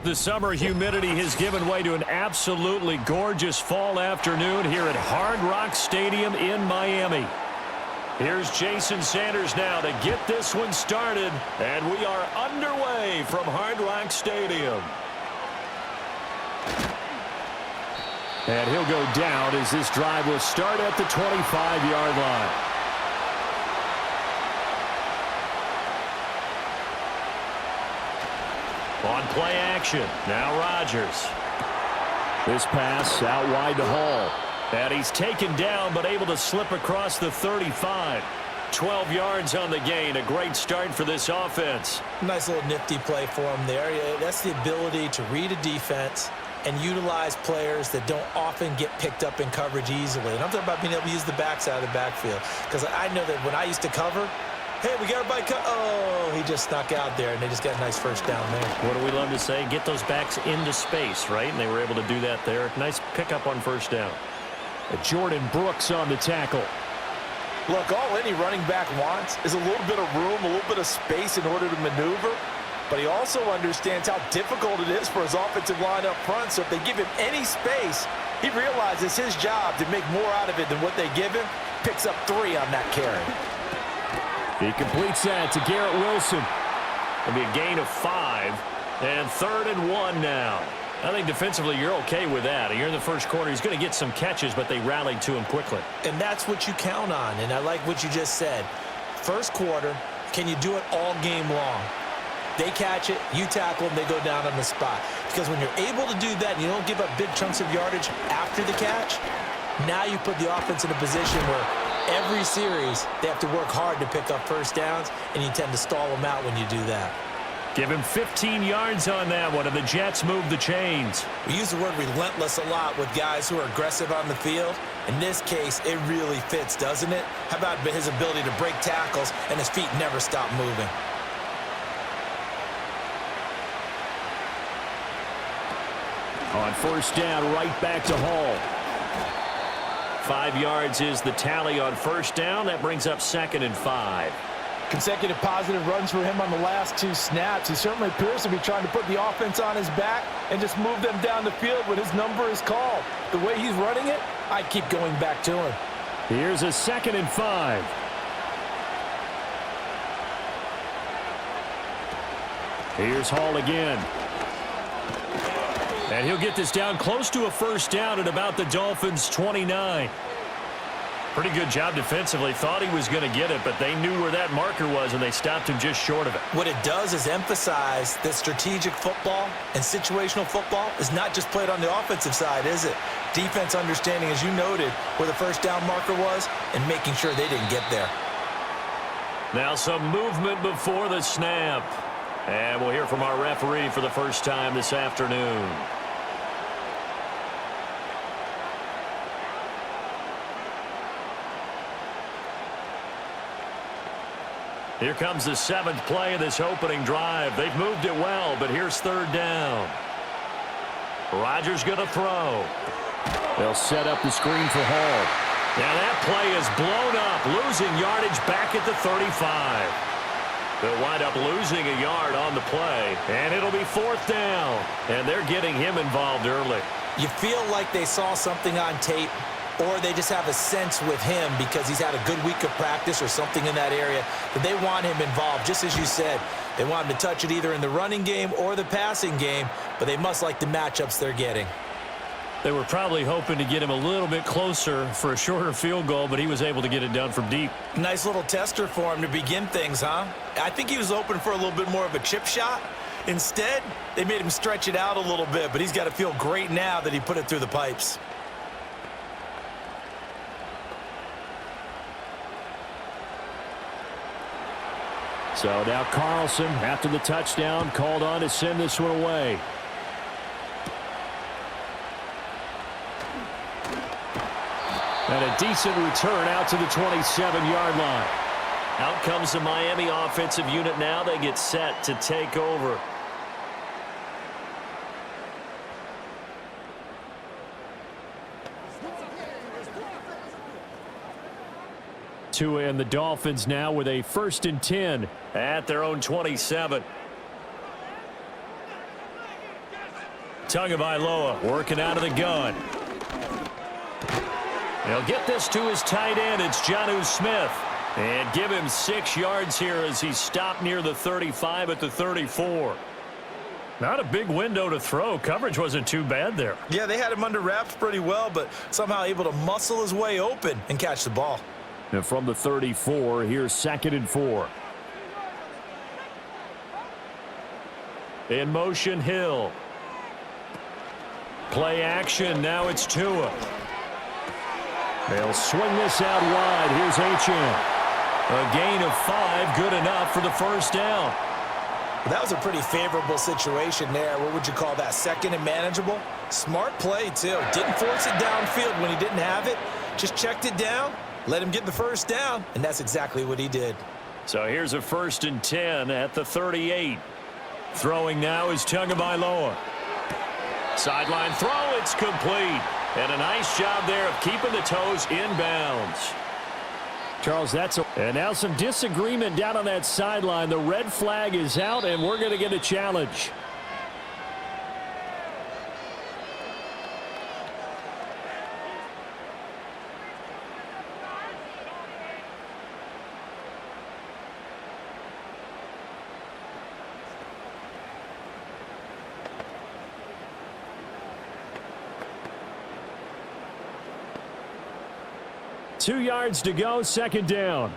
The summer humidity has given way to an absolutely gorgeous fall afternoon here at Hard Rock Stadium in Miami. Here's Jason Sanders now to get this one started, and we are underway from Hard Rock Stadium. And he'll go down as this drive will start at the 25-yard line. On play action, now Rodgers. This pass out wide to Hall. And he's taken down but able to slip across the 35. 12 yards on the gain. A great start for this offense. Nice little nifty play for him there. That's the ability to read a defense and utilize players that don't often get picked up in coverage easily. And I'm talking about being able to use the backside of the backfield. Because I know that when I used to cover, hey, we got everybody oh, he just snuck out there, and they just got a nice first down there. What do we love to say? Get those backs into space, right? And they were able to do that there. Nice pickup on first down. Jordan Brooks on the tackle. Look, all any running back wants is a little bit of room, a little bit of space in order to maneuver. But he also understands how difficult it is for his offensive line up front. So if they give him any space, he realizes his job to make more out of it than what they give him. Picks up 3 on that carry. He completes that to Garrett Wilson. It'll be a gain of 5. And 3rd and 1 now. I think defensively you're okay with that. You're in the first quarter. He's going to get some catches, but they rallied to him quickly. And that's what you count on. And I like what you just said. First quarter, can you do it all game long? They catch it, you tackle them, they go down on the spot. Because when you're able to do that and you don't give up big chunks of yardage after the catch, now you put the offense in a position where every series they have to work hard to pick up first downs, and you tend to stall them out when you do that. Give him 15 yards on that one, and the Jets move the chains. We use the word relentless a lot with guys who are aggressive on the field. In this case, it really fits, doesn't it? How about his ability to break tackles and his feet never stop moving? On first down, right back to Hall. 5 yards is the tally on first down. That brings up 2nd and 5. Consecutive positive runs for him on the last 2 snaps. He certainly appears to be trying to put the offense on his back and just move them down the field when his number is called. The way he's running it, I'd keep going back to him. Here's a 2nd and 5. Here's Hall again. And he'll get this down close to a first down at about the Dolphins' 29. Pretty good job defensively. Thought he was going to get it, but they knew where that marker was, and they stopped him just short of it. What it does is emphasize that strategic football and situational football is not just played on the offensive side, is it? Defense understanding, as you noted, where the first down marker was and making sure they didn't get there. Now some movement before the snap. And we'll hear from our referee for the first time this afternoon. Here comes the 7th play of this opening drive. They've moved it well, but here's 3rd down. Rodgers going to throw. They'll set up the screen for Hall. Now that play is blown up, losing yardage back at the 35. They'll wind up losing a yard on the play, and it'll be 4th down. And they're getting him involved early. You feel like they saw something on tape, or they just have a sense with him because he's had a good week of practice or something in that area that they want him involved. Just as you said, they want him to touch it either in the running game or the passing game, but they must like the matchups they're getting. They were probably hoping to get him a little bit closer for a shorter field goal, but he was able to get it done from deep. Nice little tester for him to begin things, huh? I think he was open for a little bit more of a chip shot. Instead, they made him stretch it out a little bit, but he's got to feel great now that he put it through the pipes. So now Carlson, after the touchdown, called on to send this one away. And a decent return out to the 27-yard line. Out comes the Miami offensive unit now. They get set to take over. Tua and the Dolphins now with a 1st and 10 at their own 27. Tagovailoa working out of the gun. He'll get this to his tight end. It's Jonnu Smith. And give him 6 yards here as he stopped near the 35 at the 34. Not a big window to throw. Coverage wasn't too bad there. Yeah, they had him under wraps pretty well, but somehow able to muscle his way open and catch the ball. And from the 34, here's 2nd and 4. In motion, Hill. Play action. Now it's Tua. They'll swing this out wide. Here's H.M. A gain of 5, good enough for the first down. That was a pretty favorable situation there. What would you call that? 2nd and manageable? Smart play, too. Didn't force it downfield when he didn't have it. Just checked it down, let him get the first down, and that's exactly what he did. So here's a 1st and 10 at the 38. Throwing now is Tagovailoa. Sideline throw, it's complete. And a nice job there of keeping the toes inbounds. Charles, and now some disagreement down on that sideline. The red flag is out, and we're going to get a challenge. Two yards to go, 2nd down.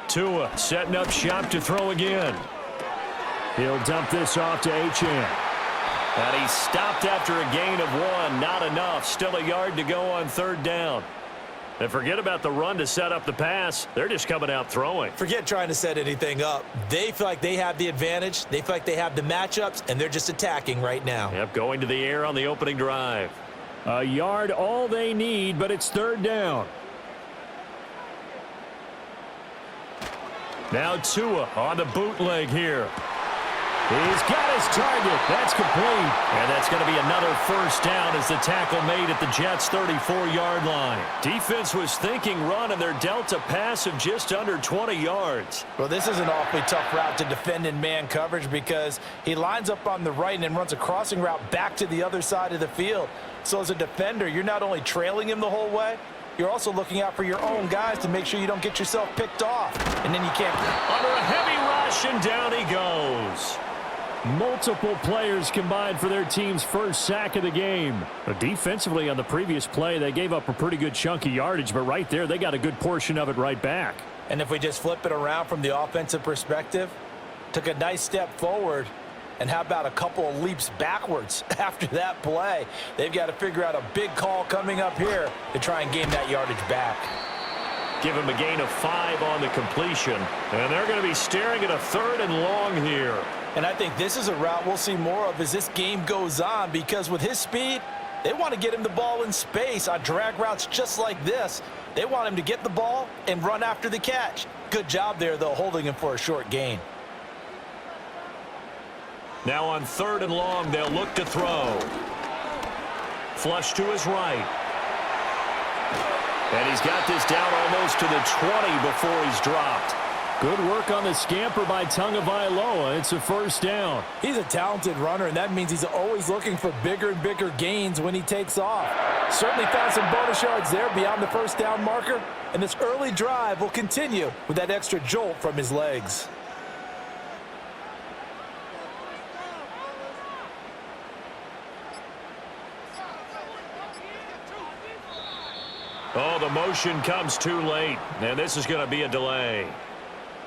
Tua setting up shop to throw again. He'll dump this off to H.M. And he stopped after a gain of 1. Not enough. Still a yard to go on 3rd down. And forget about the run to set up the pass. They're just coming out throwing. Forget trying to set anything up. They feel like they have the advantage. They feel like they have the matchups, and they're just attacking right now. Yep, going to the air on the opening drive. A yard all they need, but it's 3rd down. Now Tua on the bootleg here. He's got his target. That's complete. And that's going to be another first down as the tackle made at the Jets' 34-yard line. Defense was thinking run, and they're dealt a pass of just under 20 yards. Well, this is an awfully tough route to defend in man coverage because he lines up on the right and then runs a crossing route back to the other side of the field. So as a defender, you're not only trailing him the whole way, you're also looking out for your own guys to make sure you don't get yourself picked off. And then you can't. Under a heavy rush, and down he goes. Multiple players combined for their team's first sack of the game. But defensively on the previous play, they gave up a pretty good chunk of yardage, but right there, they got a good portion of it right back. And if we just flip it around from the offensive perspective, took a nice step forward, and how about a couple of leaps backwards after that play? They've got to figure out a big call coming up here to try and gain that yardage back. Give him a gain of 5 on the completion, and they're going to be staring at a 3rd and long here. And I think this is a route we'll see more of as this game goes on, because with his speed, they want to get him the ball in space on drag routes just like this. They want him to get the ball and run after the catch. Good job there, though, holding him for a short gain. Now on 3rd and long, they'll look to throw. Flush to his right. And he's got this down almost to the 20 before he's dropped. Good work on the scamper by Tagovailoa. It's a 1st down. He's a talented runner, and that means he's always looking for bigger and bigger gains when he takes off. Certainly found some bonus yards there beyond the 1st down marker, and this early drive will continue with that extra jolt from his legs. Oh, the motion comes too late, and this is going to be a delay.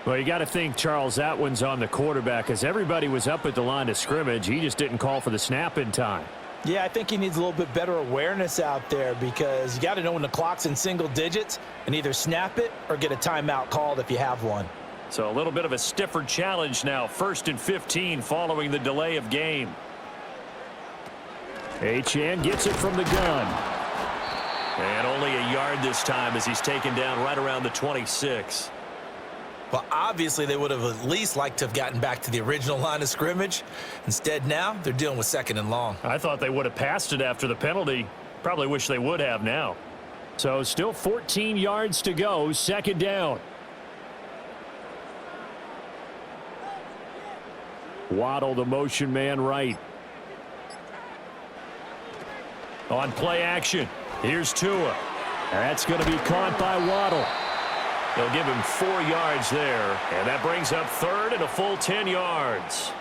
Well, you got to think, Charles, that one's on the quarterback, as everybody was up at the line of scrimmage. He just didn't call for the snap in time. Yeah, I think he needs a little bit better awareness out there, because you got to know when the clock's in single digits and either snap it or get a timeout called if you have one. So a little bit of a stiffer challenge now. 1st and 15 following the delay of game. H.M. gets it from the gun. And only a yard this time as he's taken down right around the 26. Well, obviously, they would have at least liked to have gotten back to the original line of scrimmage. Instead, now they're dealing with 2nd and long. I thought they would have passed it after the penalty. Probably wish they would have now. So still 14 yards to go, 2nd down. Waddle, the motion man right. On play action, here's Tua. That's going to be caught by Waddle. They'll give him 4 yards there, and that brings up third and a full 10 yards.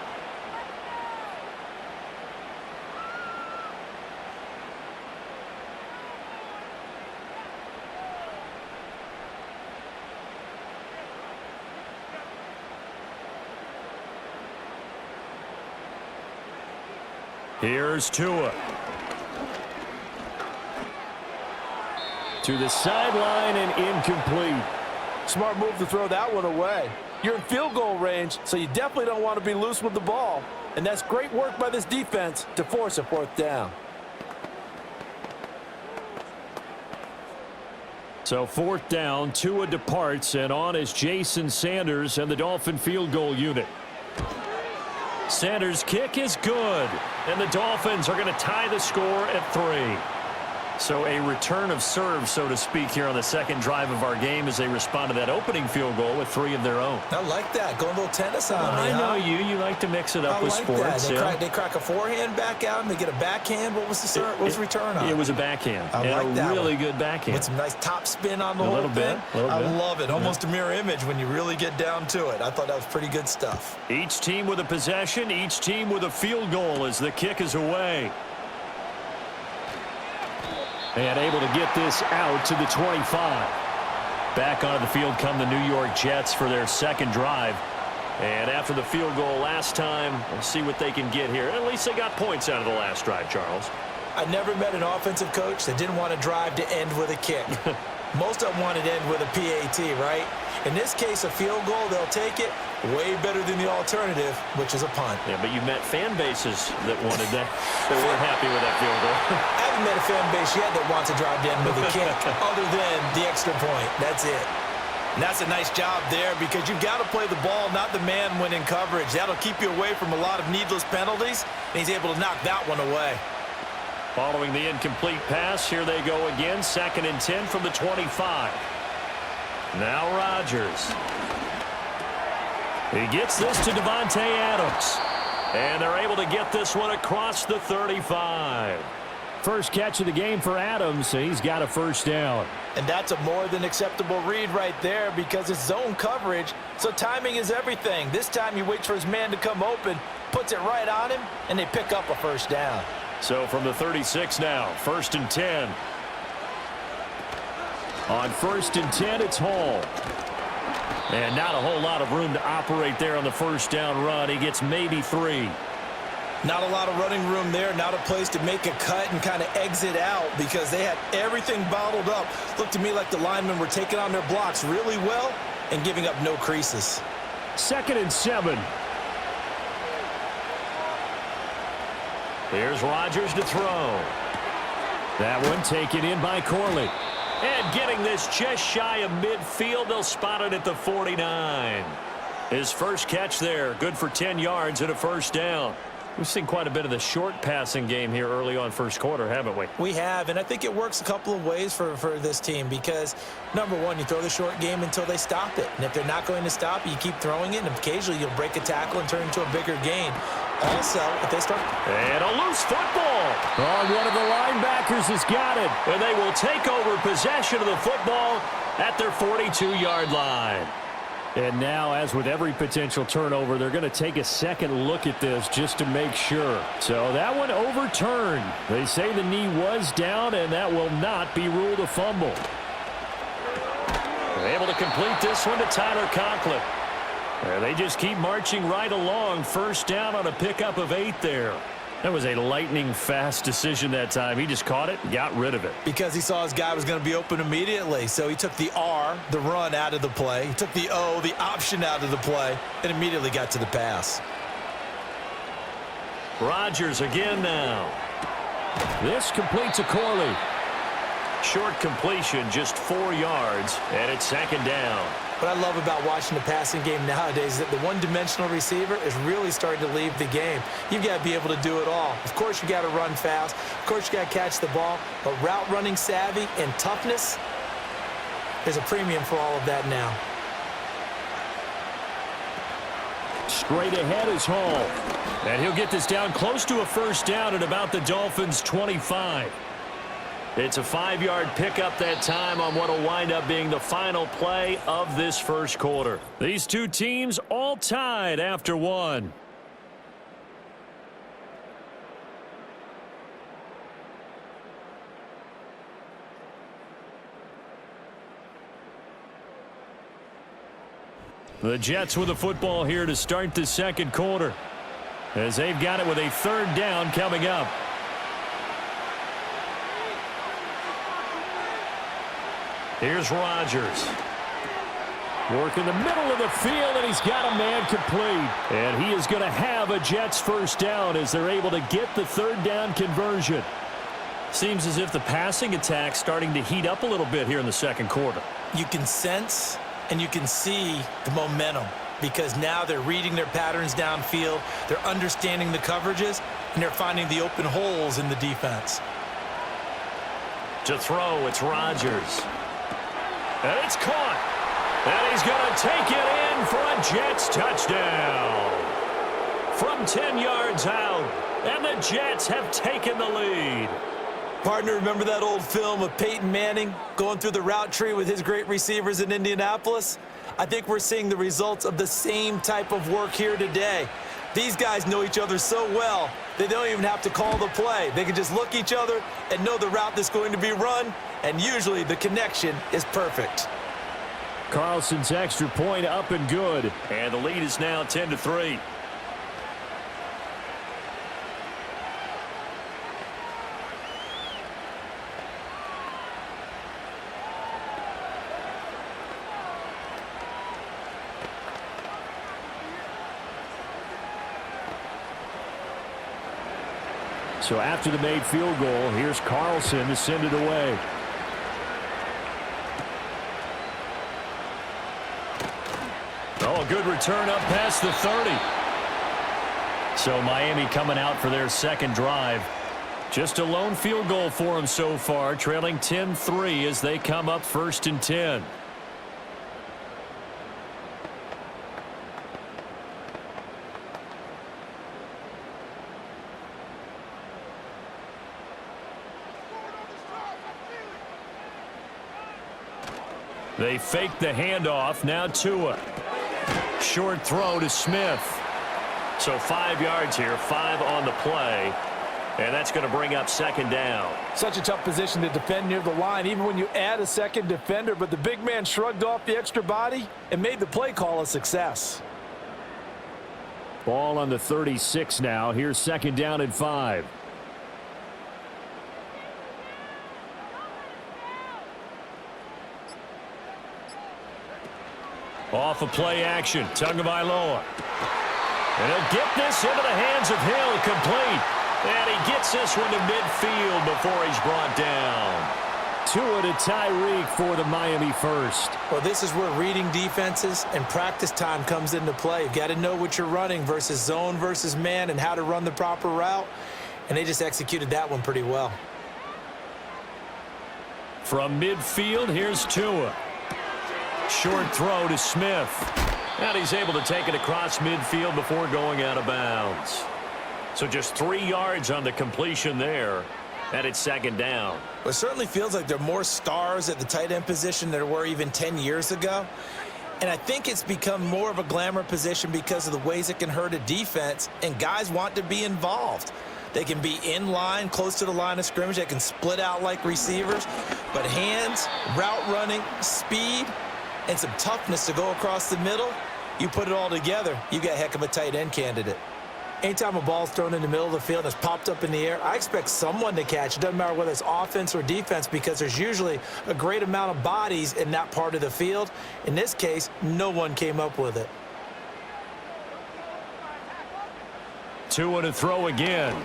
Here's Tua. To the sideline and incomplete. Smart move to throw that one away. You're in field goal range, so you definitely don't want to be loose with the ball. And that's great work by this defense to force a 4th down. So 4th down, Tua departs, and on is Jason Sanders and the Dolphin field goal unit. Sanders' kick is good, and the Dolphins are going to tie the score at 3. So a return of serve, so to speak, here on the second drive of our game as they respond to that opening field goal with 3 of their own. I like that. Going a little tennis on me, I know you like to mix it up with sports. They crack a forehand back out and they get a backhand. What was the return on? It was a backhand. I like that really good backhand. With some nice top spin on the whole thing. I love it. Almost a mirror image when you really get down to it. I thought that was pretty good stuff. Each team with a possession, each team with a field goal as the kick is away. And able to get this out to the 25. Back onto the field come the New York Jets for their second drive. And after the field goal last time, we'll see what they can get here. At least they got points out of the last drive, Charles. I never met an offensive coach that didn't want to drive to end with a kick. Most of them wanted to end with a PAT, right? In this case, a field goal, they'll take it way better than the alternative, which is a punt. Yeah, but you met fan bases that wanted that, that weren't happy with that field goal. I haven't met a fan base yet that wants to drive to end with a kick other than the extra point. That's it. And that's a nice job there because you've got to play the ball, not the man when in coverage. That'll keep you away from a lot of needless penalties, and he's able to knock that one away. Following the incomplete pass, here they go again, 2nd and 10 from the 25. Now Rodgers. He gets this to Devontae Adams. And they're able to get this one across the 35. First catch of the game for Adams, so he's got a first down. And that's a more than acceptable read right there because it's zone coverage, so timing is everything. This time he waits for his man to come open, puts it right on him, and they pick up a first down. So from the 36 now, 1st and 10. On 1st and 10, it's Hall. And not a whole lot of room to operate there on the first down run. He gets maybe 3. Not a lot of running room there, not a place to make a cut and kind of exit out because they had everything bottled up. Looked to me like the linemen were taking on their blocks really well and giving up no creases. 2nd and 7. Here's Rodgers to throw. That one taken in by Corley. And getting this just shy of midfield, they'll spot it at the 49. His first catch there, good for 10 yards and a first down. We've seen quite a bit of the short passing game here early on first quarter, haven't we? We have, and I think it works a couple of ways for this team because, number one, you throw the short game until they stop it. And if they're not going to stop it, you keep throwing it, and occasionally you'll break a tackle and turn into a bigger gain. Also, if they start... And a loose football. Oh, one of the linebackers has got it. And they will take over possession of the football at their 42-yard line. And now, as with every potential turnover, they're going to take a second look at this just to make sure. So that one overturned. They say the knee was down, and that will not be ruled a fumble. They're able to complete this one to Tyler Conklin. And they just keep marching right along. First down on a pickup of 8 there. That was a lightning-fast decision that time. He just caught it and got rid of it. Because he saw his guy was going to be open immediately. So he took the R, the run, out of the play. He took the O, the option, out of the play, and immediately got to the pass. Rodgers again now. This completes a Corley. Short completion, just 4 yards, and it's 2nd down. What I love about watching the passing game nowadays is that the one-dimensional receiver is really starting to leave the game. You've got to be able to do it all. Of course, you got to run fast. Of course, you got to catch the ball. But route running savvy and toughness, there's a premium for all of that now. Straight ahead is Hall. And he'll get this down close to a first down at about the Dolphins' 25. It's a 5-yard pickup that time on what will wind up being the final play of this first quarter. These two teams all tied after one. The Jets with the football here to start the second quarter, as they've got it with a third down coming up. Here's Rodgers. Work in the middle of the field, and he's got a man complete. And he is going to have a Jets first down as they're able to get the third down conversion. Seems as if the passing attack's starting to heat up a little bit here in the second quarter. You can sense and you can see the momentum because now they're reading their patterns downfield, they're understanding the coverages, and they're finding the open holes in the defense. To throw, it's Rodgers. And it's caught. And he's going to take it in for a Jets touchdown. From 10 yards out, and the Jets have taken the lead. Partner, remember that old film of Peyton Manning going through the route tree with his great receivers in Indianapolis? I think we're seeing the results of the same type of work here today. These guys know each other so well, they don't even have to call the play. They can just look each other and know the route that's going to be run, and usually the connection is perfect. Carlson's extra point up and good. And the lead is now 10-3. So after the made field goal, here's Carlson to send it away. Oh, a good return up past the 30. So Miami coming out for their second drive. Just a lone field goal for them so far, trailing 10-3 as they come up 1st and 10. They fake the handoff. Now Tua. Short throw to Smith. So 5 yards here, 5 on the play. And that's going to bring up second down. Such a tough position to defend near the line, even when you add a second defender. But the big man shrugged off the extra body and made the play call a success. Ball on the 36 now. Here's second down and 5. Off of play action, Tagovailoa. And he'll get this into the hands of Hill, complete. And he gets this one to midfield before he's brought down. Tua to Tyreek for the Miami first. Well, this is where reading defenses and practice time comes into play. You've got to know what you're running versus zone versus man and how to run the proper route. And they just executed that one pretty well. From midfield, here's Tua. Short throw to Smith. And he's able to take it across midfield before going out of bounds. So just 3 yards on the completion there. And it's second down. Well, it certainly feels like there are more stars at the tight end position than there were even 10 years ago. And I think it's become more of a glamour position because of the ways it can hurt a defense. And guys want to be involved. They can be in line, close to the line of scrimmage. They can split out like receivers. But hands, route running, speed, and some toughness to go across the middle, you put it all together, you got a heck of a tight end candidate. Anytime a ball's thrown in the middle of the field and it's popped up in the air, I expect someone to catch. It doesn't matter whether it's offense or defense because there's usually a great amount of bodies in that part of the field. In this case, no one came up with it. Tua to throw again.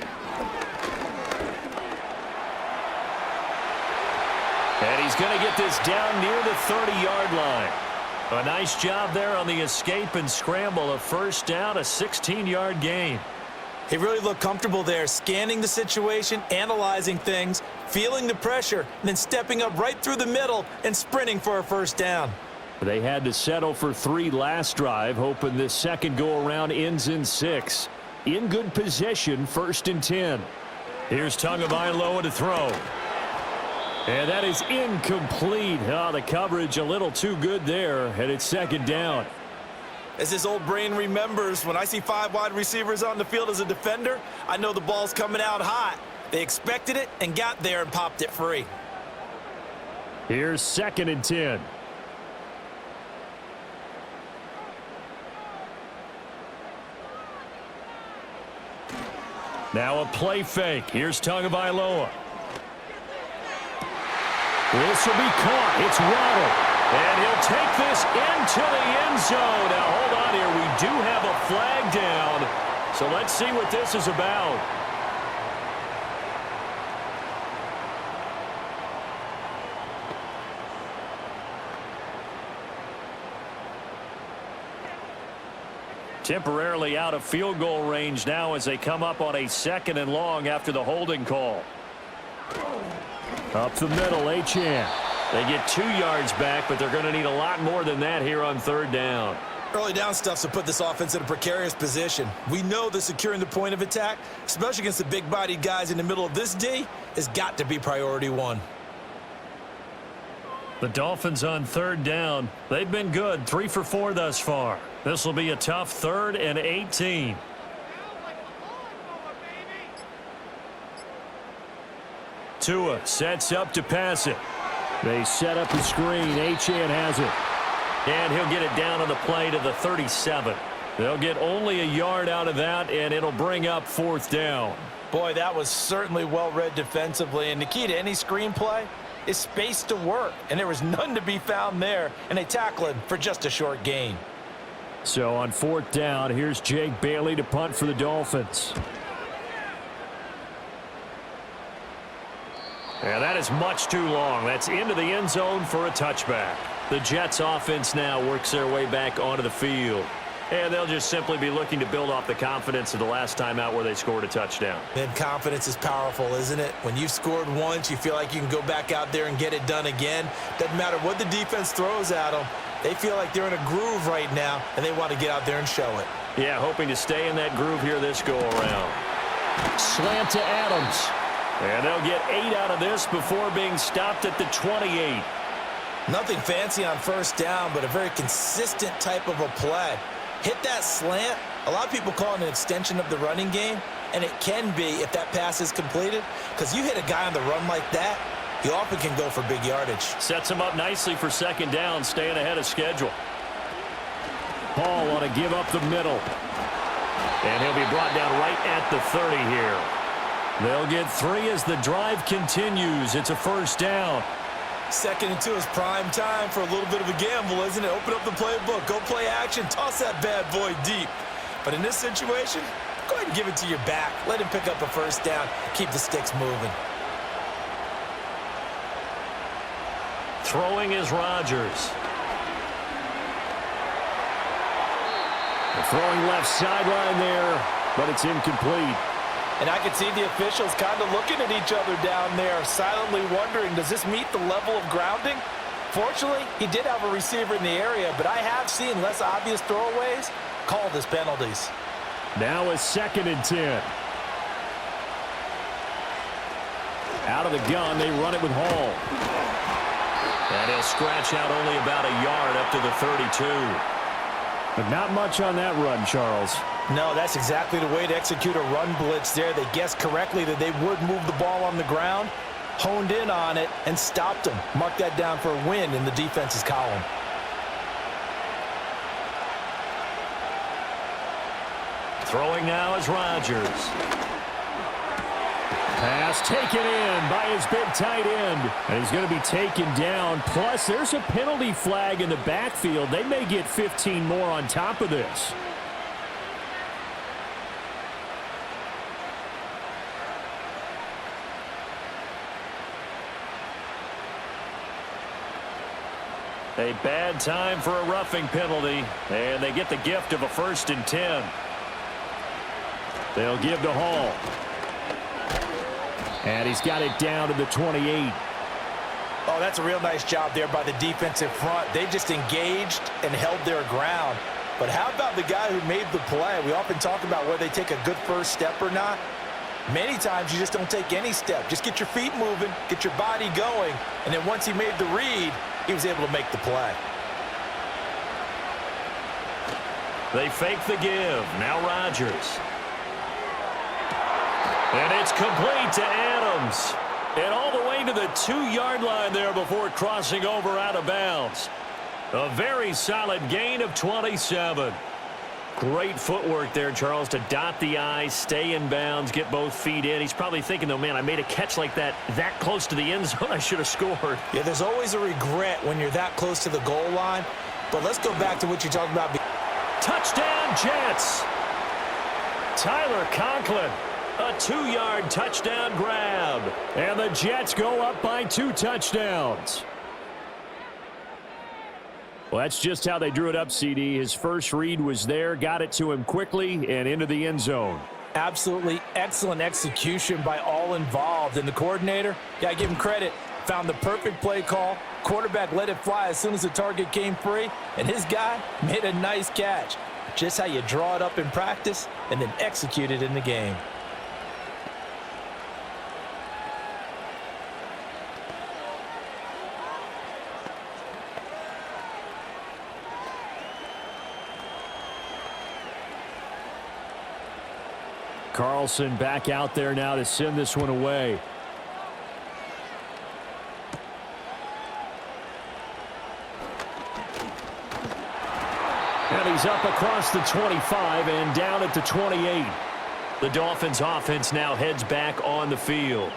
And he's going to get this down near the 30-yard line. A nice job there on the escape and scramble. A first down, a 16-yard gain. He really looked comfortable there, scanning the situation, analyzing things, feeling the pressure, and then stepping up right through the middle and sprinting for a first down. They had to settle for 3 last drive, hoping this second go-around ends in 6. In good position, 1st and 10. Here's Tagovailoa to throw. And that is incomplete. Oh, the coverage a little too good there, and it's 2nd down. As this old brain remembers, when I see 5 wide receivers on the field as a defender, I know the ball's coming out hot. They expected it and got there and popped it free. Here's 2nd and 10. Now a play fake. Here's Tagovailoa. This will be caught. It's Waddle. And he'll take this into the end zone. Now, hold on here. We do have a flag down. So let's see what this is about. Temporarily out of field goal range now as they come up on a 2nd and long after the holding call. Up the middle, Achane. They get 2 yards back, but they're going to need a lot more than that here on 3rd down. Early down stuff to put this offense in a precarious position. We know that securing the point of attack, especially against the big-bodied guys in the middle of this D, has got to be priority 1. The Dolphins on 3rd down. They've been good, 3 for 4 thus far. This will be a tough 3rd and 18. Tua sets up to pass it. They set up the screen. Achane has it. And he'll get it down on the play to the 37. They'll get only a yard out of that, and it'll bring up 4th down. Boy, that was certainly well-read defensively. And the key to any screenplay is space to work. And there was none to be found there. And they tackle him for just a short gain. So on 4th down, here's Jake Bailey to punt for the Dolphins. And that is much too long. That's into the end zone for a touchback. The Jets offense now works their way back onto the field. And they'll just simply be looking to build off the confidence of the last time out where they scored a touchdown. And confidence is powerful, isn't it? When you've scored once, you feel like you can go back out there and get it done again. Doesn't matter what the defense throws at them. They feel like they're in a groove right now, and they want to get out there and show it. Yeah, hoping to stay in that groove here this go-around. Slant to Adams. And they'll get 8 out of this before being stopped at the 28. Nothing fancy on 1st down, but a very consistent type of a play. Hit that slant. A lot of people call it an extension of the running game, and it can be if that pass is completed, because you hit a guy on the run like that, he often can go for big yardage. Sets him up nicely for 2nd down, staying ahead of schedule. Paul want to give up the middle. And he'll be brought down right at the 30 here. They'll get 3 as the drive continues. It's a 1st down. 2nd and 2 is prime time for a little bit of a gamble, isn't it? Open up the playbook, go play action, toss that bad boy deep. But in this situation, go ahead and give it to your back. Let him pick up a 1st down, keep the sticks moving. Throwing is Rodgers. Throwing left sideline there, but it's incomplete. And I could see the officials kind of looking at each other down there, silently wondering, does this meet the level of grounding? Fortunately, he did have a receiver in the area, but I have seen less obvious throwaways called as penalties. Now a 2nd and 10. Out of the gun, they run it with Hall. And he'll scratch out only about a yard up to the 32. But not much on that run, Charles. No, that's exactly the way to execute a run blitz there. They guessed correctly that they would move the ball on the ground, honed in on it, and stopped them. Mark that down for a win in the defense's column. Throwing now is Rodgers. Pass taken in by his big tight end. And he's going to be taken down. Plus, there's a penalty flag in the backfield. They may get 15 more on top of this. A bad time for a roughing penalty, and they get the gift of a 1st and 10. They'll give to Hall. And he's got it down to the 28. Oh, that's a real nice job there by the defensive front. They just engaged and held their ground. But how about the guy who made the play? We often talk about whether they take a good first step or not. Many times you just don't take any step. Just get your feet moving, get your body going, and then once he made the read, he was able to make the play. They fake the give. Now Rodgers. And it's complete to Adams. And all the way to the 2-yard line there before crossing over out of bounds. A very solid gain of 27. Great footwork there, Charles, to dot the I's, stay in bounds, get both feet in. He's probably thinking, though, man, I made a catch like that close to the end zone. I should have scored. Yeah, there's always a regret when you're that close to the goal line. But let's go back to what you talked about. Touchdown, Jets. Tyler Conklin. A 2-yard touchdown grab. And the Jets go up by 2 touchdowns. Well, that's just how they drew it up, CD. His first read was there, got it to him quickly, and into the end zone. Absolutely excellent execution by all involved. And the coordinator, got to give him credit, found the perfect play call. Quarterback let it fly as soon as the target came free, and his guy made a nice catch. Just how you draw it up in practice and then execute it in the game. Carlson back out there now to send this one away. And he's up across the 25 and down at the 28. The Dolphins offense now heads back on the field.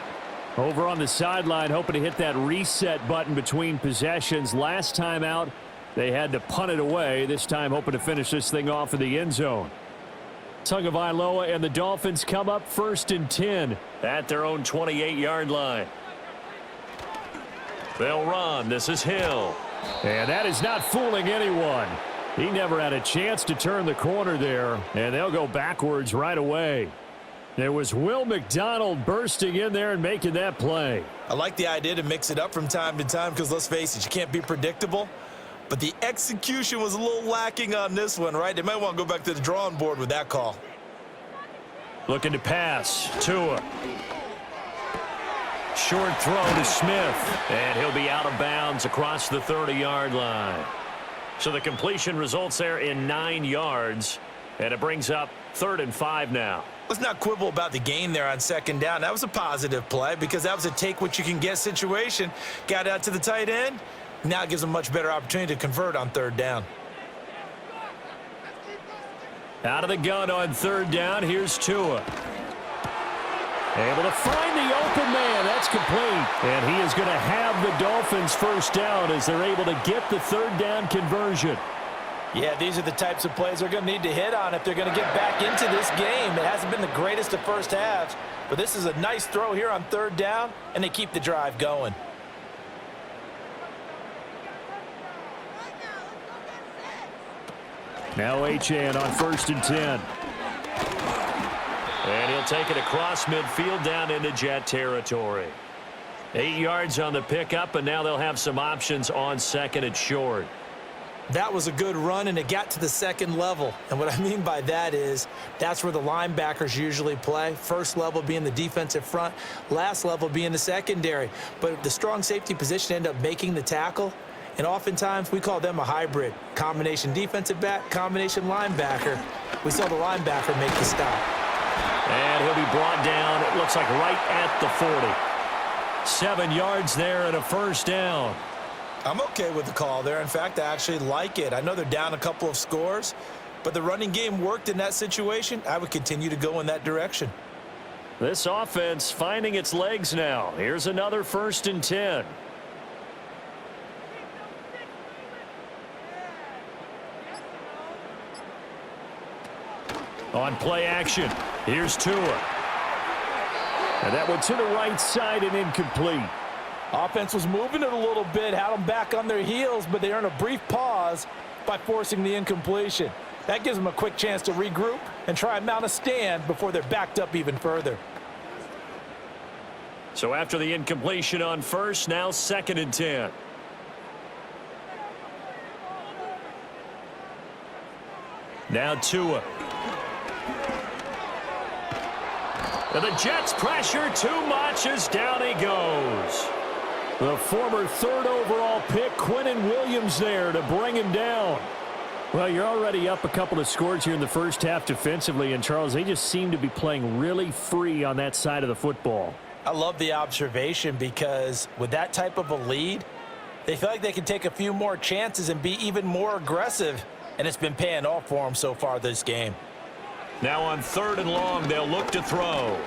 Over on the sideline, hoping to hit that reset button between possessions. Last time out, they had to punt it away. This time hoping to finish this thing off in the end zone. Tagovailoa and the Dolphins come up 1st and 10 at their own 28-yard line. They'll run. This is Hill. And that is not fooling anyone. He never had a chance to turn the corner there, and they'll go backwards right away. There was Will McDonald bursting in there and making that play. I like the idea to mix it up from time to time because, let's face it, you can't be predictable. But the execution was a little lacking on this one, right? They might want to go back to the drawing board with that call. Looking to pass. Tua. Short throw to Smith. And he'll be out of bounds across the 30-yard line. So the completion results there in 9 yards. And it brings up 3rd and 5 now. Let's not quibble about the gain there on 2nd down. That was a positive play because that was a take-what-you-can-get situation. Got out to the tight end. Now it gives them a much better opportunity to convert on 3rd down. Out of the gun on 3rd down. Here's Tua. Able to find the open man. That's complete. And he is going to have the Dolphins 1st down as they're able to get the 3rd down conversion. Yeah, these are the types of plays they're going to need to hit on if they're going to get back into this game. It hasn't been the greatest of first halves, but this is a nice throw here on 3rd down, and they keep the drive going. Now Achane on 1st and 10. And he'll take it across midfield down into Jet territory. 8 yards on the pickup, and now they'll have some options on 2nd and short. That was a good run, and it got to the 2nd level. And what I mean by that is that's where the linebackers usually play. 1st level being the defensive front, last level being the secondary. But the strong safety position ended up making the tackle. And oftentimes, we call them a hybrid. Combination defensive back, combination linebacker. We saw the linebacker make the stop. And he'll be brought down, it looks like right at the 40. 7 yards there and a 1st down. I'm okay with the call there. In fact, I actually like it. I know they're down a couple of scores, but the running game worked in that situation. I would continue to go in that direction. This offense finding its legs now. Here's another 1st and 10. On play action, here's Tua. And that one to the right side and incomplete. Offense was moving it a little bit, had them back on their heels, but they earned a brief pause by forcing the incompletion. That gives them a quick chance to regroup and try and mount a stand before they're backed up even further. So after the incompletion on first, now 2nd and 10. Now Tua. And the Jets pressure too much as down he goes. The former 3rd overall pick, Quinnen Williams there to bring him down. Well, you're already up a couple of scores here in the first half defensively, and Charles, they just seem to be playing really free on that side of the football. I love the observation because with that type of a lead, they feel like they can take a few more chances and be even more aggressive, and it's been paying off for them so far this game. Now on 3rd and long, they'll look to throw.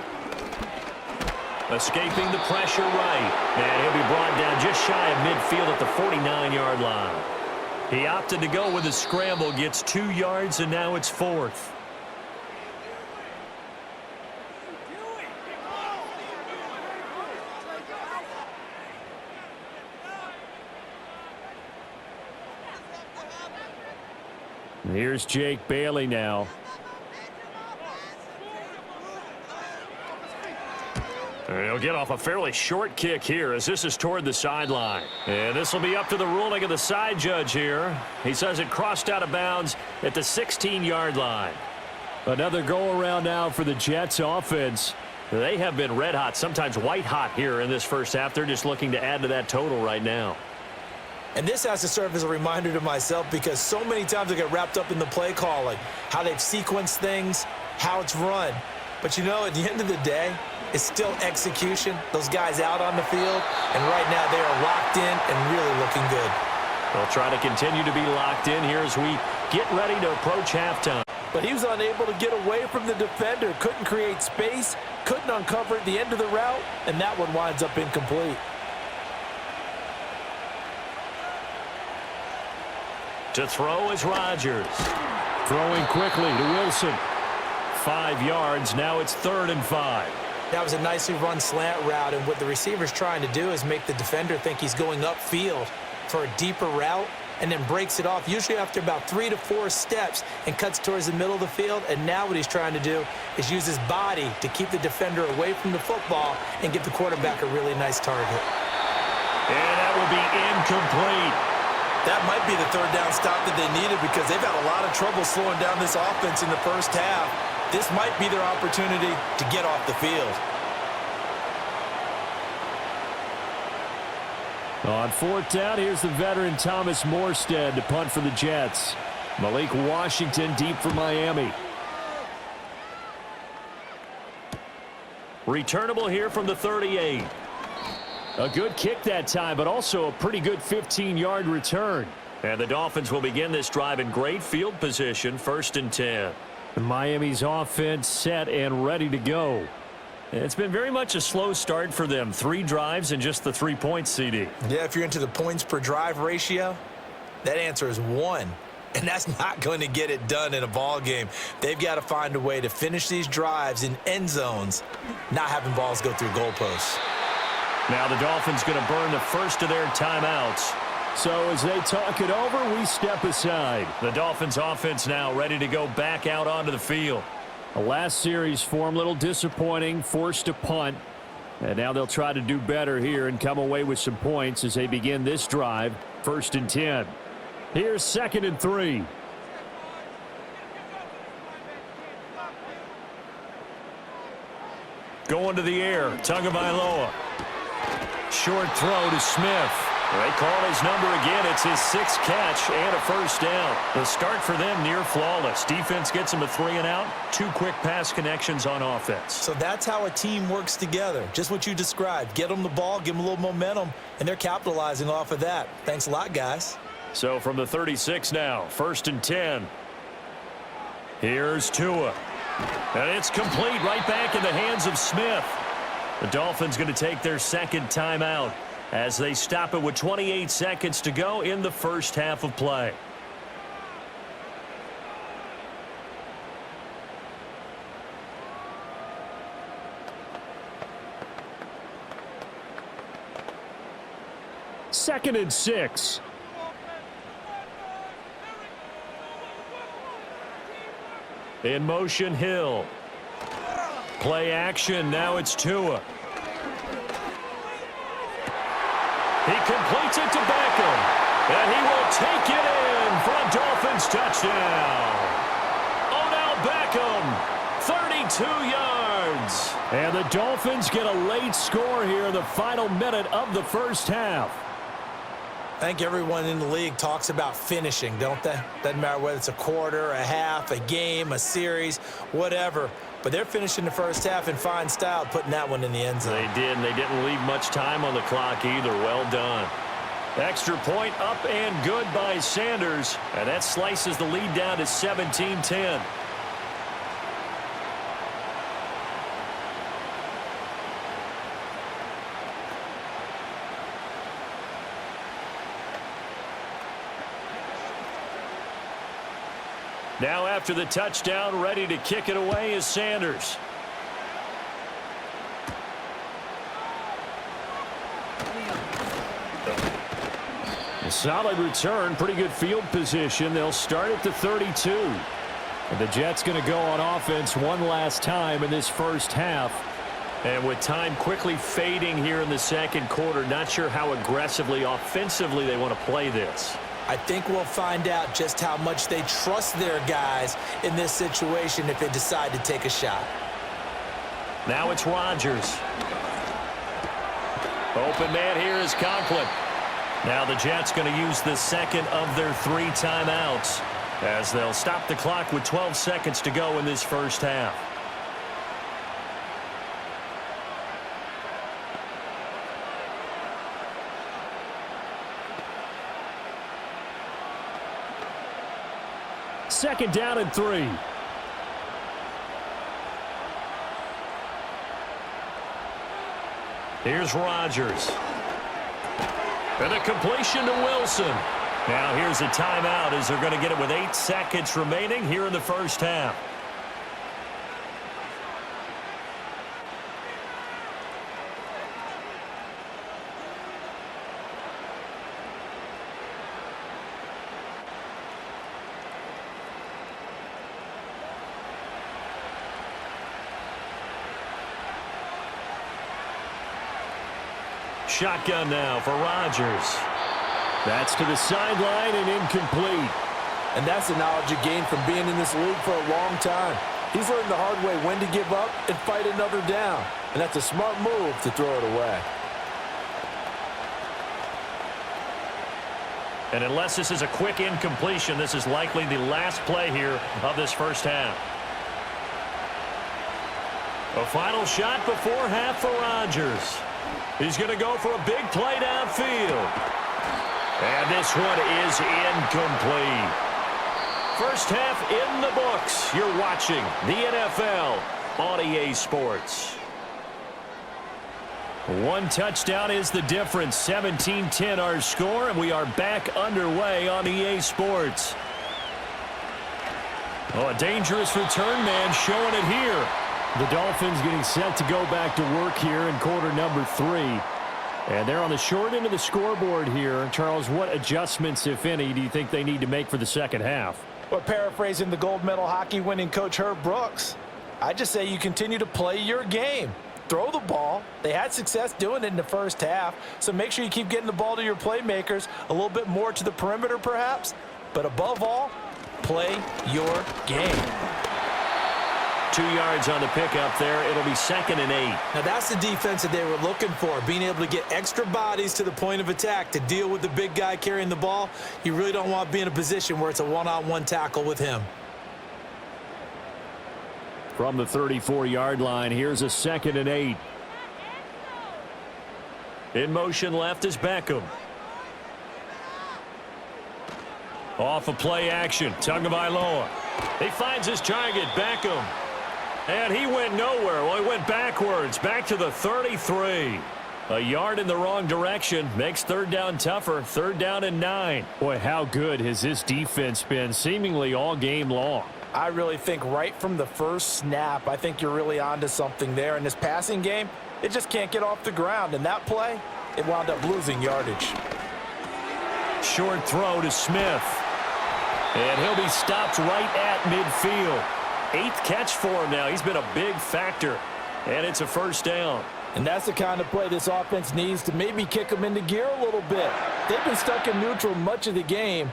Escaping the pressure right. And he'll be brought down just shy of midfield at the 49-yard line. He opted to go with a scramble, gets 2 yards, and now it's 4th. Here's Jake Bailey now. He'll get off a fairly short kick here as this is toward the sideline. And this will be up to the ruling of the side judge here. He says it crossed out of bounds at the 16-yard line. Another go-around now for the Jets offense. They have been red hot, sometimes white hot here in this first half. They're just looking to add to that total right now. And this has to serve as a reminder to myself because so many times I get wrapped up in the play calling, how they've sequenced things, how it's run. But, you know, at the end of the day, it's still execution. Those guys out on the field, and right now they are locked in and really looking good. They'll try to continue to be locked in here as we get ready to approach halftime. But he was unable to get away from the defender, couldn't create space, couldn't uncover at the end of the route, and that one winds up incomplete. To throw is Rodgers. Throwing quickly to Wilson. 5 yards. Now it's 3rd and 5. That was a nicely run slant route, and what the receiver's trying to do is make the defender think he's going upfield for a deeper route and then breaks it off, usually after about 3 to 4 steps, and cuts towards the middle of the field. And now what he's trying to do is use his body to keep the defender away from the football and give the quarterback a really nice target. And that will be incomplete. That might be the 3rd down stop that they needed because they've had a lot of trouble slowing down this offense in the first half. This might be their opportunity to get off the field. On 4th down, here's the veteran Thomas Morstead to punt for the Jets. Malik Washington deep for Miami. Returnable here from the 38. A good kick that time, but also a pretty good 15-yard return. And the Dolphins will begin this drive in great field position, 1st and 10. Miami's offense set and ready to go. It's been very much a slow start for them. 3 drives and just the 3 points, CD. Yeah, if you're into the points per drive ratio, that answer is 1. And that's not going to get it done in a ball game. They've got to find a way to finish these drives in end zones, not having balls go through goalposts. Now the Dolphins going to burn the first of their timeouts. So as they talk it over, we step aside. The Dolphins offense now ready to go back out onto the field. The last series form a little disappointing, forced a punt. And now they'll try to do better here and come away with some points as they begin this drive, 1st and 10. Here's 2nd and 3. Going to the air, Tagovailoa. Short throw to Smith. They call his number again. It's his 6th catch and a 1st down. The start for them near flawless. Defense gets him a 3 and out. 2 quick pass connections on offense. So that's how a team works together. Just what you described. Get them the ball, give them a little momentum, and they're capitalizing off of that. Thanks a lot, guys. So from the 36 now, 1st and 10. Here's Tua. And it's complete right back in the hands of Smith. The Dolphins going to take their 2nd timeout as they stop it with 28 seconds to go in the first half of play. Second and 6. In motion, Hill. Play action. Now it's Tua. He completes it to Beckham. And he will take it in for a Dolphins touchdown. Odell Beckham, 32 yards. And the Dolphins get a late score here in the final minute of the first half. I think everyone in the league talks about finishing, don't they? Doesn't matter whether it's a quarter, a half, a game, a series, whatever. But they're finishing the first half in fine style, putting that one in the end zone. They did, and they didn't leave much time on the clock either. Well done. Extra point up and good by Sanders, and that slices the lead down to 17-10. Now after the touchdown, ready to kick it away is Sanders. A solid return, pretty good field position. They'll start at the 32. And the Jets going to go on offense one last time in this first half. And with time quickly fading here in the second quarter, not sure how aggressively, offensively they want to play this. I think we'll find out just how much they trust their guys in this situation if they decide to take a shot. Now it's Rodgers. Open man here is Conklin. Now the Jets going to use the second of their 3 timeouts as they'll stop the clock with 12 seconds to go in this first half. Second down and 3. Here's Rodgers. And a completion to Wilson. Now here's a timeout as they're going to get it with 8 seconds remaining here in the first half. Shotgun now for Rodgers. That's to the sideline and incomplete. And that's the knowledge you gain from being in this league for a long time. He's learned the hard way when to give up and fight another down. And that's a smart move to throw it away. And unless this is a quick incompletion, this is likely the last play here of this first half. A final shot before half for Rodgers. He's going to go for a big play downfield. And this one is incomplete. First half in the books. You're watching the NFL on EA Sports. One touchdown is the difference. 17-10 our score, and we are back underway on EA Sports. Oh, a dangerous return man showing it here. The Dolphins getting set to go back to work here in quarter number 3. And they're on the short end of the scoreboard here. Charles, what adjustments, if any, do you think they need to make for the second half? Well, paraphrasing the gold medal hockey winning coach Herb Brooks, I just say you continue to play your game. Throw the ball. They had success doing it in the first half, so make sure you keep getting the ball to your playmakers, a little bit more to the perimeter perhaps, but above all, play your game. 2 yards on the pickup there. It'll be 2nd and 8. Now that's the defense that they were looking for, being able to get extra bodies to the point of attack to deal with the big guy carrying the ball. You really don't want to be in a position where it's a one-on-one tackle with him. From the 34-yard line, here's a 2nd and 8. In motion left is Beckham. Off of play action, Tagovailoa. He finds his target, Beckham. And he went nowhere. Well, he went backwards, back to the 33. A yard in the wrong direction makes third down tougher. 3rd down and 9. Boy, how good has this defense been seemingly all game long? I really think right from the first snap, I think you're really onto something there. In this passing game, it just can't get off the ground. And that play, it wound up losing yardage. Short throw to Smith. And he'll be stopped right at midfield. 8th catch for him now. He's been a big factor. And it's a first down. And that's the kind of play this offense needs to maybe kick them into gear a little bit. They've been stuck in neutral much of the game.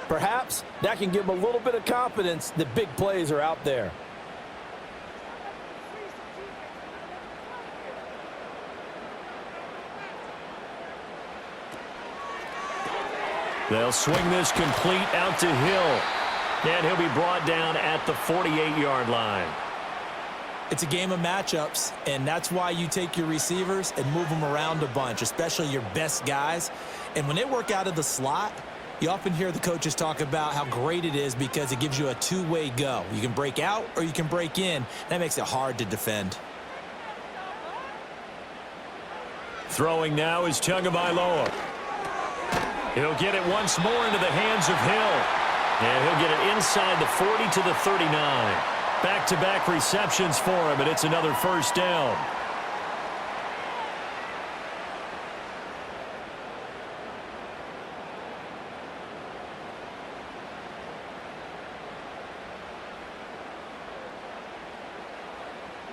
Perhaps that can give them a little bit of confidence that big plays are out there. They'll swing this complete out to Hill. And he'll be brought down at the 48-yard line. It's a game of matchups, and that's why you take your receivers and move them around a bunch, especially your best guys. And when they work out of the slot, you often hear the coaches talk about how great it is because it gives you a two-way go. You can break out or you can break in. That makes it hard to defend. Throwing now is Tagovailoa. He'll get it once more into the hands of Hill. And he'll get it inside the 40 to the 39. Back-to-back receptions for him, and it's another first down.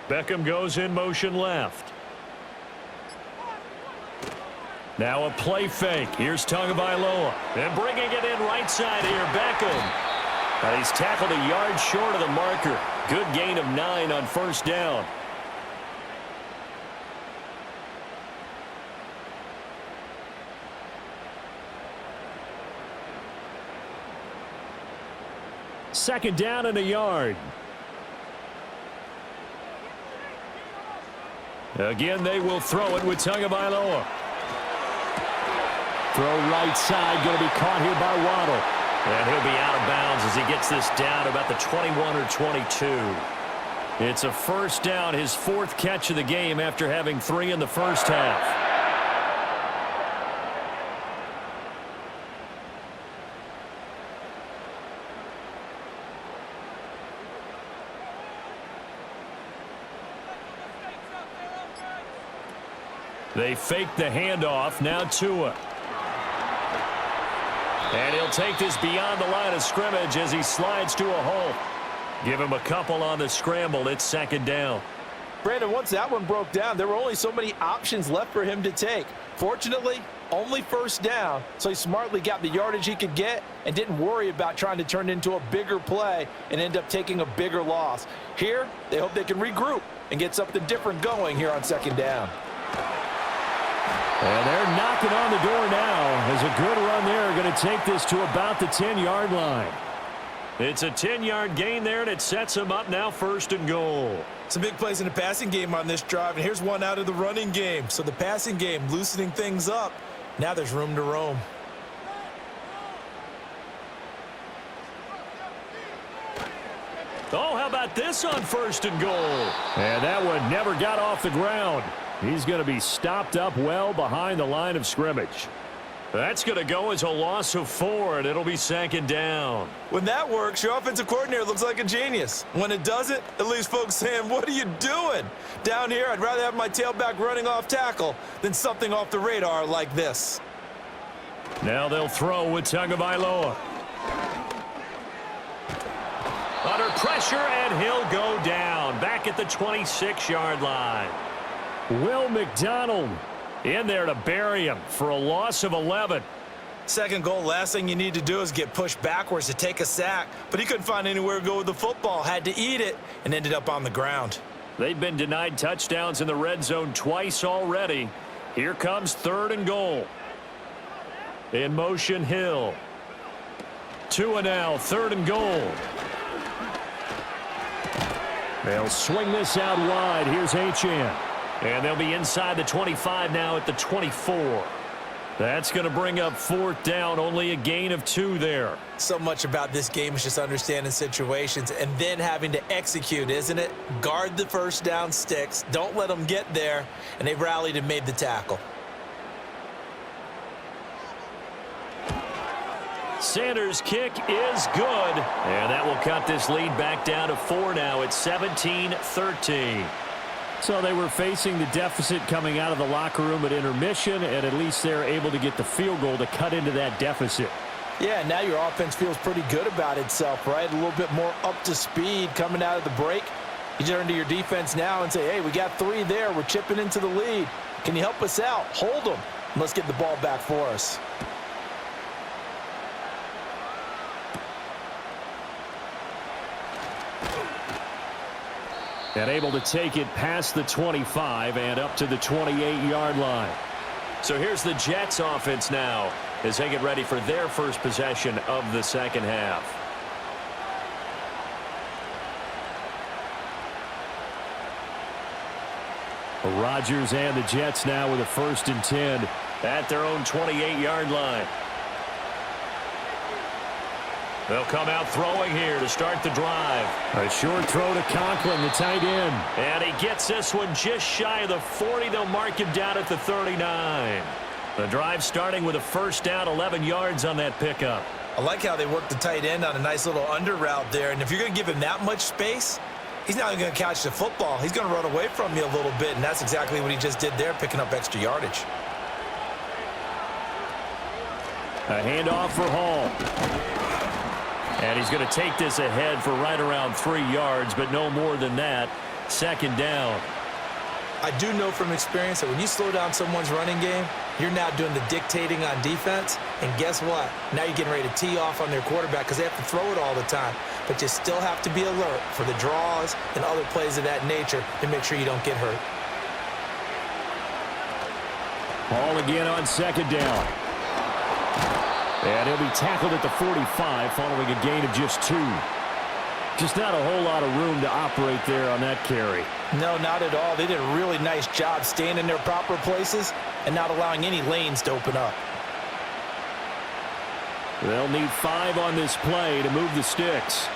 Beckham goes in motion left. Now a play fake. Here's Tagovailoa. And bringing it in right side here, Beckham. And he's tackled a yard short of the marker. Good gain of 9 on first down. Second down and a yard. Again, they will throw it with Tagovailoa. Throw right side, going to be caught here by Waddle. And he'll be out of bounds as he gets this down about the 21 or 22. It's a first down, his 4th catch of the game after having 3 in the first half. They fake the handoff, now Tua. And he'll take this beyond the line of scrimmage as he slides to a halt. Give him a couple on the scramble. It's second down. Brandon, once that one broke down, there were only so many options left for him to take. Fortunately, only first down, so he smartly got the yardage he could get and didn't worry about trying to turn it into a bigger play and end up taking a bigger loss. Here, they hope they can regroup and get something different going here on second down. And they're knocking on the door now as a good run there. Going to take this to about the 10-yard line. It's a 10-yard gain there, and it sets them up now first and goal. Some big plays in the passing game on this drive, and here's one out of the running game. So the passing game loosening things up. Now there's room to roam. Oh, how about this on first and goal? And that one never got off the ground. He's going to be stopped up well behind the line of scrimmage. That's going to go as a loss of 4, and it'll be second down. When that works, your offensive coordinator looks like a genius. When it doesn't, it leaves folks saying, what are you doing? Down here, I'd rather have my tailback running off tackle than something off the radar like this. Now they'll throw with Tagovailoa. Under pressure, and he'll go down. Back at the 26-yard line. Will McDonald in there to bury him for a loss of 11. Second goal, last thing you need to do is get pushed backwards to take a sack. But he couldn't find anywhere to go with the football. Had to eat it and ended up on the ground. They've been denied touchdowns in the red zone twice already. Here comes third and goal. In motion, Hill. Tua now, third and goal. They'll swing this out wide. Here's Achane. And they'll be inside the 25 now at the 24. That's going to bring up fourth down. Only a gain of 2 there. So much about this game is just understanding situations and then having to execute, isn't it? Guard the first down sticks. Don't let them get there. And they rallied and made the tackle. Sanders' kick is good. And that will cut this lead back down to 4 now. It's 17-13. So they were facing the deficit coming out of the locker room at intermission, and at least they're able to get the field goal to cut into that deficit. Yeah, now your offense feels pretty good about itself, right? A little bit more up to speed coming out of the break. You turn to your defense now and say, hey, we got 3 there. We're chipping into the lead. Can you help us out? Hold them. And let's get the ball back for us. And able to take it past the 25 and up to the 28-yard line. So here's the Jets offense now as they get ready for their first possession of the second half. Rodgers and the Jets now with a 1st and 10 at their own 28-yard line. They'll come out throwing here to start the drive. A short throw to Conklin, the tight end. And he gets this one just shy of the 40. They'll mark him down at the 39. The drive starting with a 1st down, 11 yards on that pickup. I like how they work the tight end on a nice little under route there. And if you're going to give him that much space, he's not even going to catch the football. He's going to run away from you a little bit, and that's exactly what he just did there, picking up extra yardage. A handoff for Hall. And he's going to take this ahead for right around 3 yards, but no more than that. 2nd down. I do know from experience that when you slow down someone's running game, you're now doing the dictating on defense. And guess what? Now you're getting ready to tee off on their quarterback because they have to throw it all the time. But you still have to be alert for the draws and other plays of that nature to make sure you don't get hurt. Hall again on 2nd down. And he'll be tackled at the 45 following a gain of just 2. Just not a whole lot of room to operate there on that carry. No, not at all. They did a really nice job staying in their proper places and not allowing any lanes to open up. They'll need 5 on this play to move the sticks.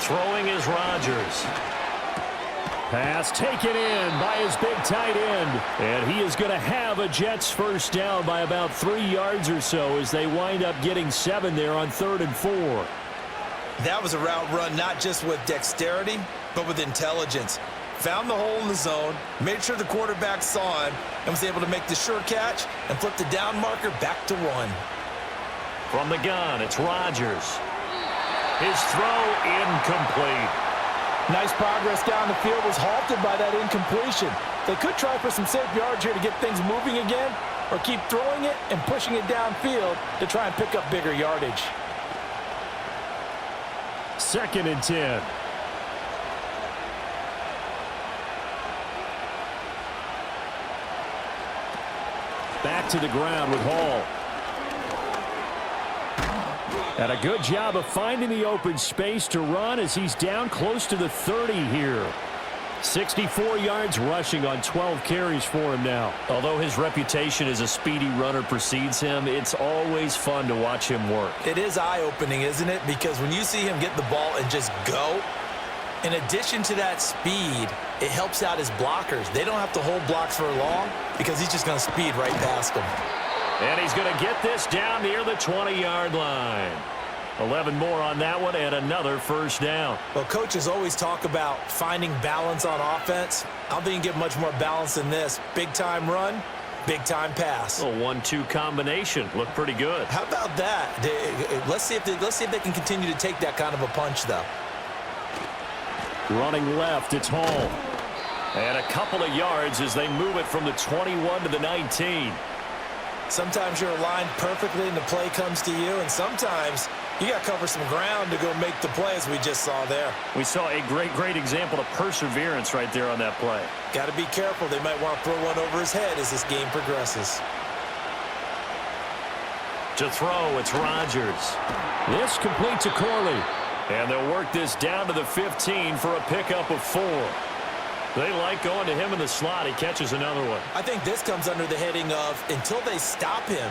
Throwing is Rodgers. Pass taken in by his big tight end. And he is going to have a Jets 1st down by about 3 yards or so as they wind up getting 7 there on 3rd and 4. That was a route run not just with dexterity, but with intelligence. Found the hole in the zone, made sure the quarterback saw him, and was able to make the sure catch and flip the down marker back to 1. From the gun, it's Rodgers. His throw incomplete. Nice progress down the field was halted by that incompletion. They could try for some safe yards here to get things moving again, or keep throwing it and pushing it downfield to try and pick up bigger yardage. 2nd and 10. Back to the ground with Hall. And a good job of finding the open space to run as he's down close to the 30 here. 64 yards rushing on 12 carries for him now. Although his reputation as a speedy runner precedes him, it's always fun to watch him work. It is eye-opening, isn't it? Because when you see him get the ball and just go, in addition to that speed, it helps out his blockers. They don't have to hold blocks for long because he's just going to speed right past them. And he's going to get this down near the 20-yard line. 11 more on that one and another 1st down. Well, coaches always talk about finding balance on offense. I don't think you can get much more balance than this. Big-time run, big-time pass. A 1-2 combination. Looked pretty good. How about that? Let's see if they can continue to take that kind of a punch, though. Running left, it's Hall. And a couple of yards as they move it from the 21 to the 19. Sometimes you're aligned perfectly and the play comes to you, and sometimes you got to cover some ground to go make the play, as we just saw there. We saw a great example of perseverance right there on that play. Got to be careful. They might want to throw one over his head as this game progresses. To throw, it's Rodgers. This complete to Corley. And they'll work this down to the 15 for a pickup of 4. They like going to him in the slot. He catches another one. I think this comes under the heading of, until they stop him,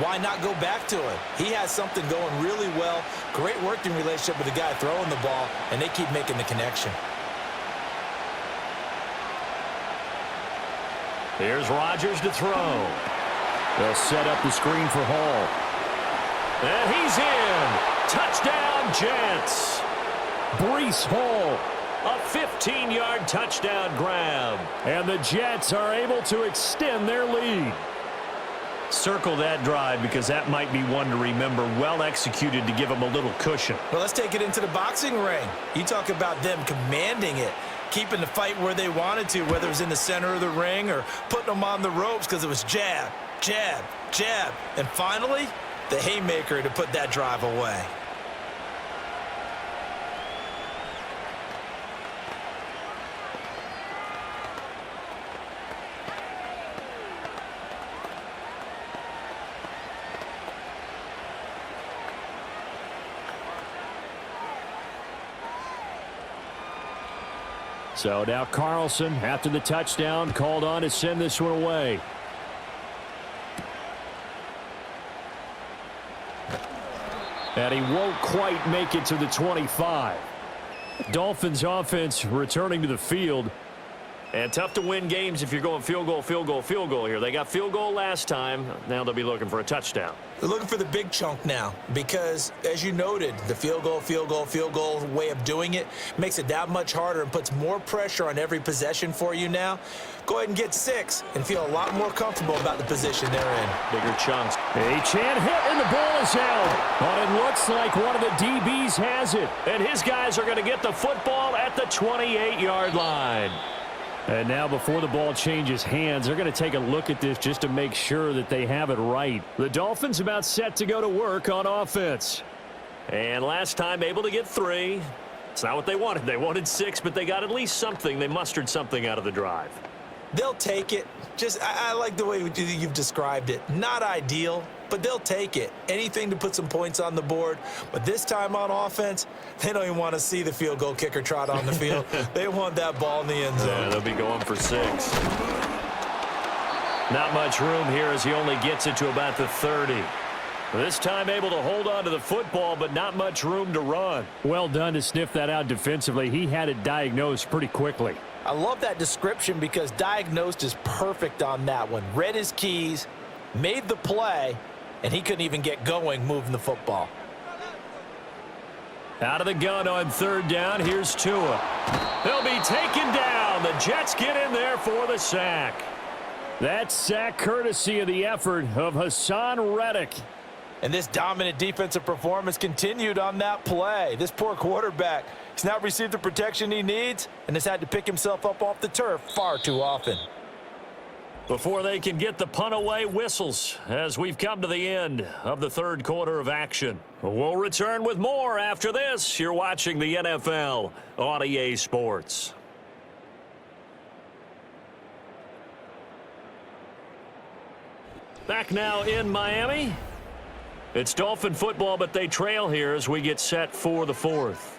why not go back to him? He has something going really well. Great working relationship with the guy throwing the ball, and they keep making the connection. Here's Rodgers to throw. They'll set up the screen for Hall. And he's in. Touchdown, Jets. Breece Hall. A 15-yard touchdown grab. And the Jets are able to extend their lead. Circle that drive because that might be one to remember. Well executed to give them a little cushion. Well, let's take it into the boxing ring. You talk about them commanding it, keeping the fight where they wanted to, whether it was in the center of the ring or putting them on the ropes because it was jab, jab, jab. And finally, the haymaker to put that drive away. So now Carlson, after the touchdown, called on to send this one away. And he won't quite make it to the 25. Dolphins offense returning to the field. And tough to win games if you're going field goal, field goal, field goal here. They got field goal last time. Now they'll be looking for a touchdown. They're looking for the big chunk now because, as you noted, the field goal, field goal, field goal way of doing it makes it that much harder and puts more pressure on every possession for you now. Go ahead and get 6 and feel a lot more comfortable about the position they're in. Bigger chunks. A chance hit and the ball is held. But it looks like one of the DBs has it. And his guys are going to get the football at the 28-yard line. And now before the ball changes hands, they're going to take a look at this just to make sure that they have it right. The Dolphins about set to go to work on offense. And last time able to get 3. It's not what they wanted. They wanted 6, but they got at least something. They mustered something out of the drive. They'll take it. I like the way you've described it. Not ideal, but they'll take it. Anything to put some points on the board. But this time on offense, they don't even want to see the field goal kicker trot on the field. They want that ball in the end zone. Yeah, they'll be going for 6. Not much room here as he only gets it to about the 30. This time able to hold on to the football, but not much room to run. Well done to sniff that out defensively. He had it diagnosed pretty quickly. I love that description because diagnosed is perfect on that one. Read his keys, made the play, and he couldn't even get going moving the football. Out of the gun on 3rd down. Here's Tua. They'll be taken down. The Jets get in there for the sack. That sack courtesy of the effort of Hassan Reddick. And this dominant defensive performance continued on that play. This poor quarterback, he's not received the protection he needs and has had to pick himself up off the turf far too often. Before they can get the punt away, whistles as we've come to the end of the 3rd quarter of action. We'll return with more after this. You're watching the NFL on EA Sports. Back now in Miami. It's Dolphin football, but they trail here as we get set for the 4th.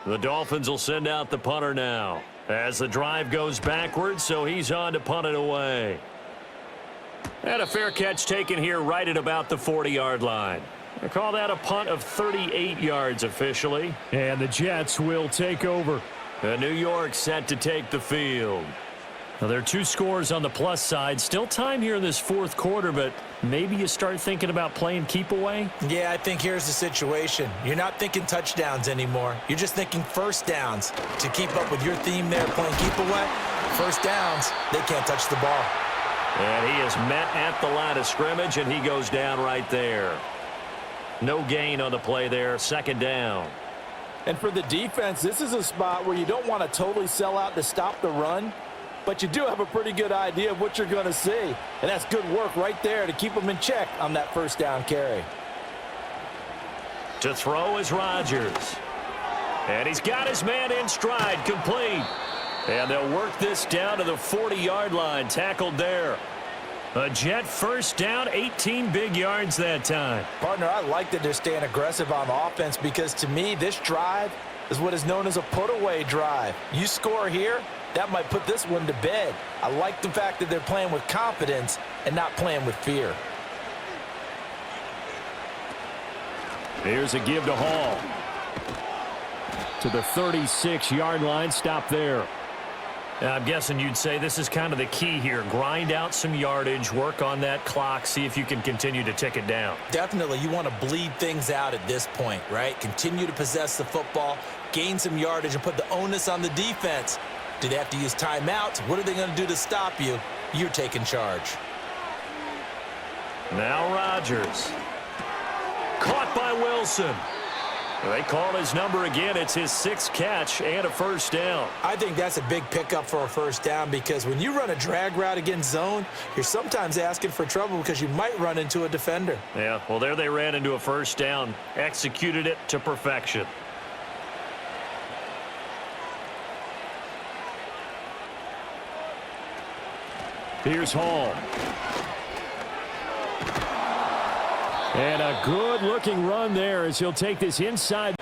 The Dolphins will send out the punter now as the drive goes backwards, so he's on to punt it away. And a fair catch taken here right at about the 40-yard line. I call that a punt of 38 yards officially. And the Jets will take over. New York set to take the field. Now, there are 2 scores on the plus side. Still time here in this 4th quarter, but maybe you start thinking about playing keep away? Yeah, I think here's the situation. You're not thinking touchdowns anymore. You're just thinking first downs. To keep up with your theme there, playing keep away, first downs, they can't touch the ball. And he is met at the line of scrimmage, and he goes down right there. No gain on the play there, 2nd down. And for the defense, this is a spot where you don't want to totally sell out to stop the run, but you do have a pretty good idea of what you're going to see. And that's good work right there to keep them in check on that first down carry. To throw is Rodgers. And he's got his man in stride, complete. And they'll work this down to the 40-yard line, tackled there. A Jet first down, 18 big yards that time. Partner, I like that they're staying aggressive on offense because to me, this drive is what is known as a put-away drive. You score here, that might put this one to bed. I like the fact that they're playing with confidence and not playing with fear. Here's a give to Hall. To the 36-yard line, stop there. I'm guessing you'd say this is kind of the key here. Grind out some yardage, work on that clock, see if you can continue to tick it down. Definitely, you want to bleed things out at this point, right? Continue to possess the football, gain some yardage, and put the onus on the defense. Do they have to use timeouts? What are they going to do to stop you? You're taking charge. Now Rodgers. Caught by Wilson. They call his number again. It's his 6th catch and a first down. I think that's a big pickup for a first down because when you run a drag route against zone, you're sometimes asking for trouble because you might run into a defender. Yeah, well, there they ran into a first down. Executed it to perfection. Here's Hall. And a good-looking run there as he'll take this inside.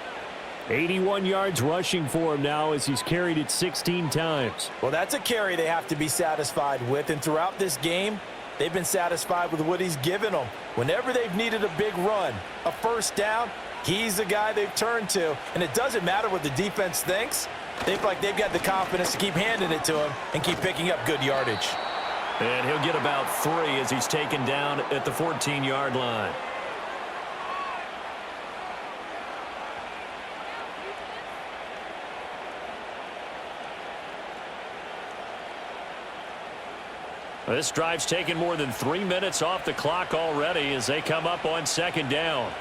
81 yards rushing for him now as he's carried it 16 times. Well, that's a carry they have to be satisfied with, and throughout this game, they've been satisfied with what he's given them. Whenever they've needed a big run, a first down, he's the guy they've turned to, and it doesn't matter what the defense thinks. They feel like they've got the confidence to keep handing it to him and keep picking up good yardage. And he'll get about 3 as he's taken down at the 14-yard line. This drive's taken more than 3 minutes off the clock already as they come up on 2nd down.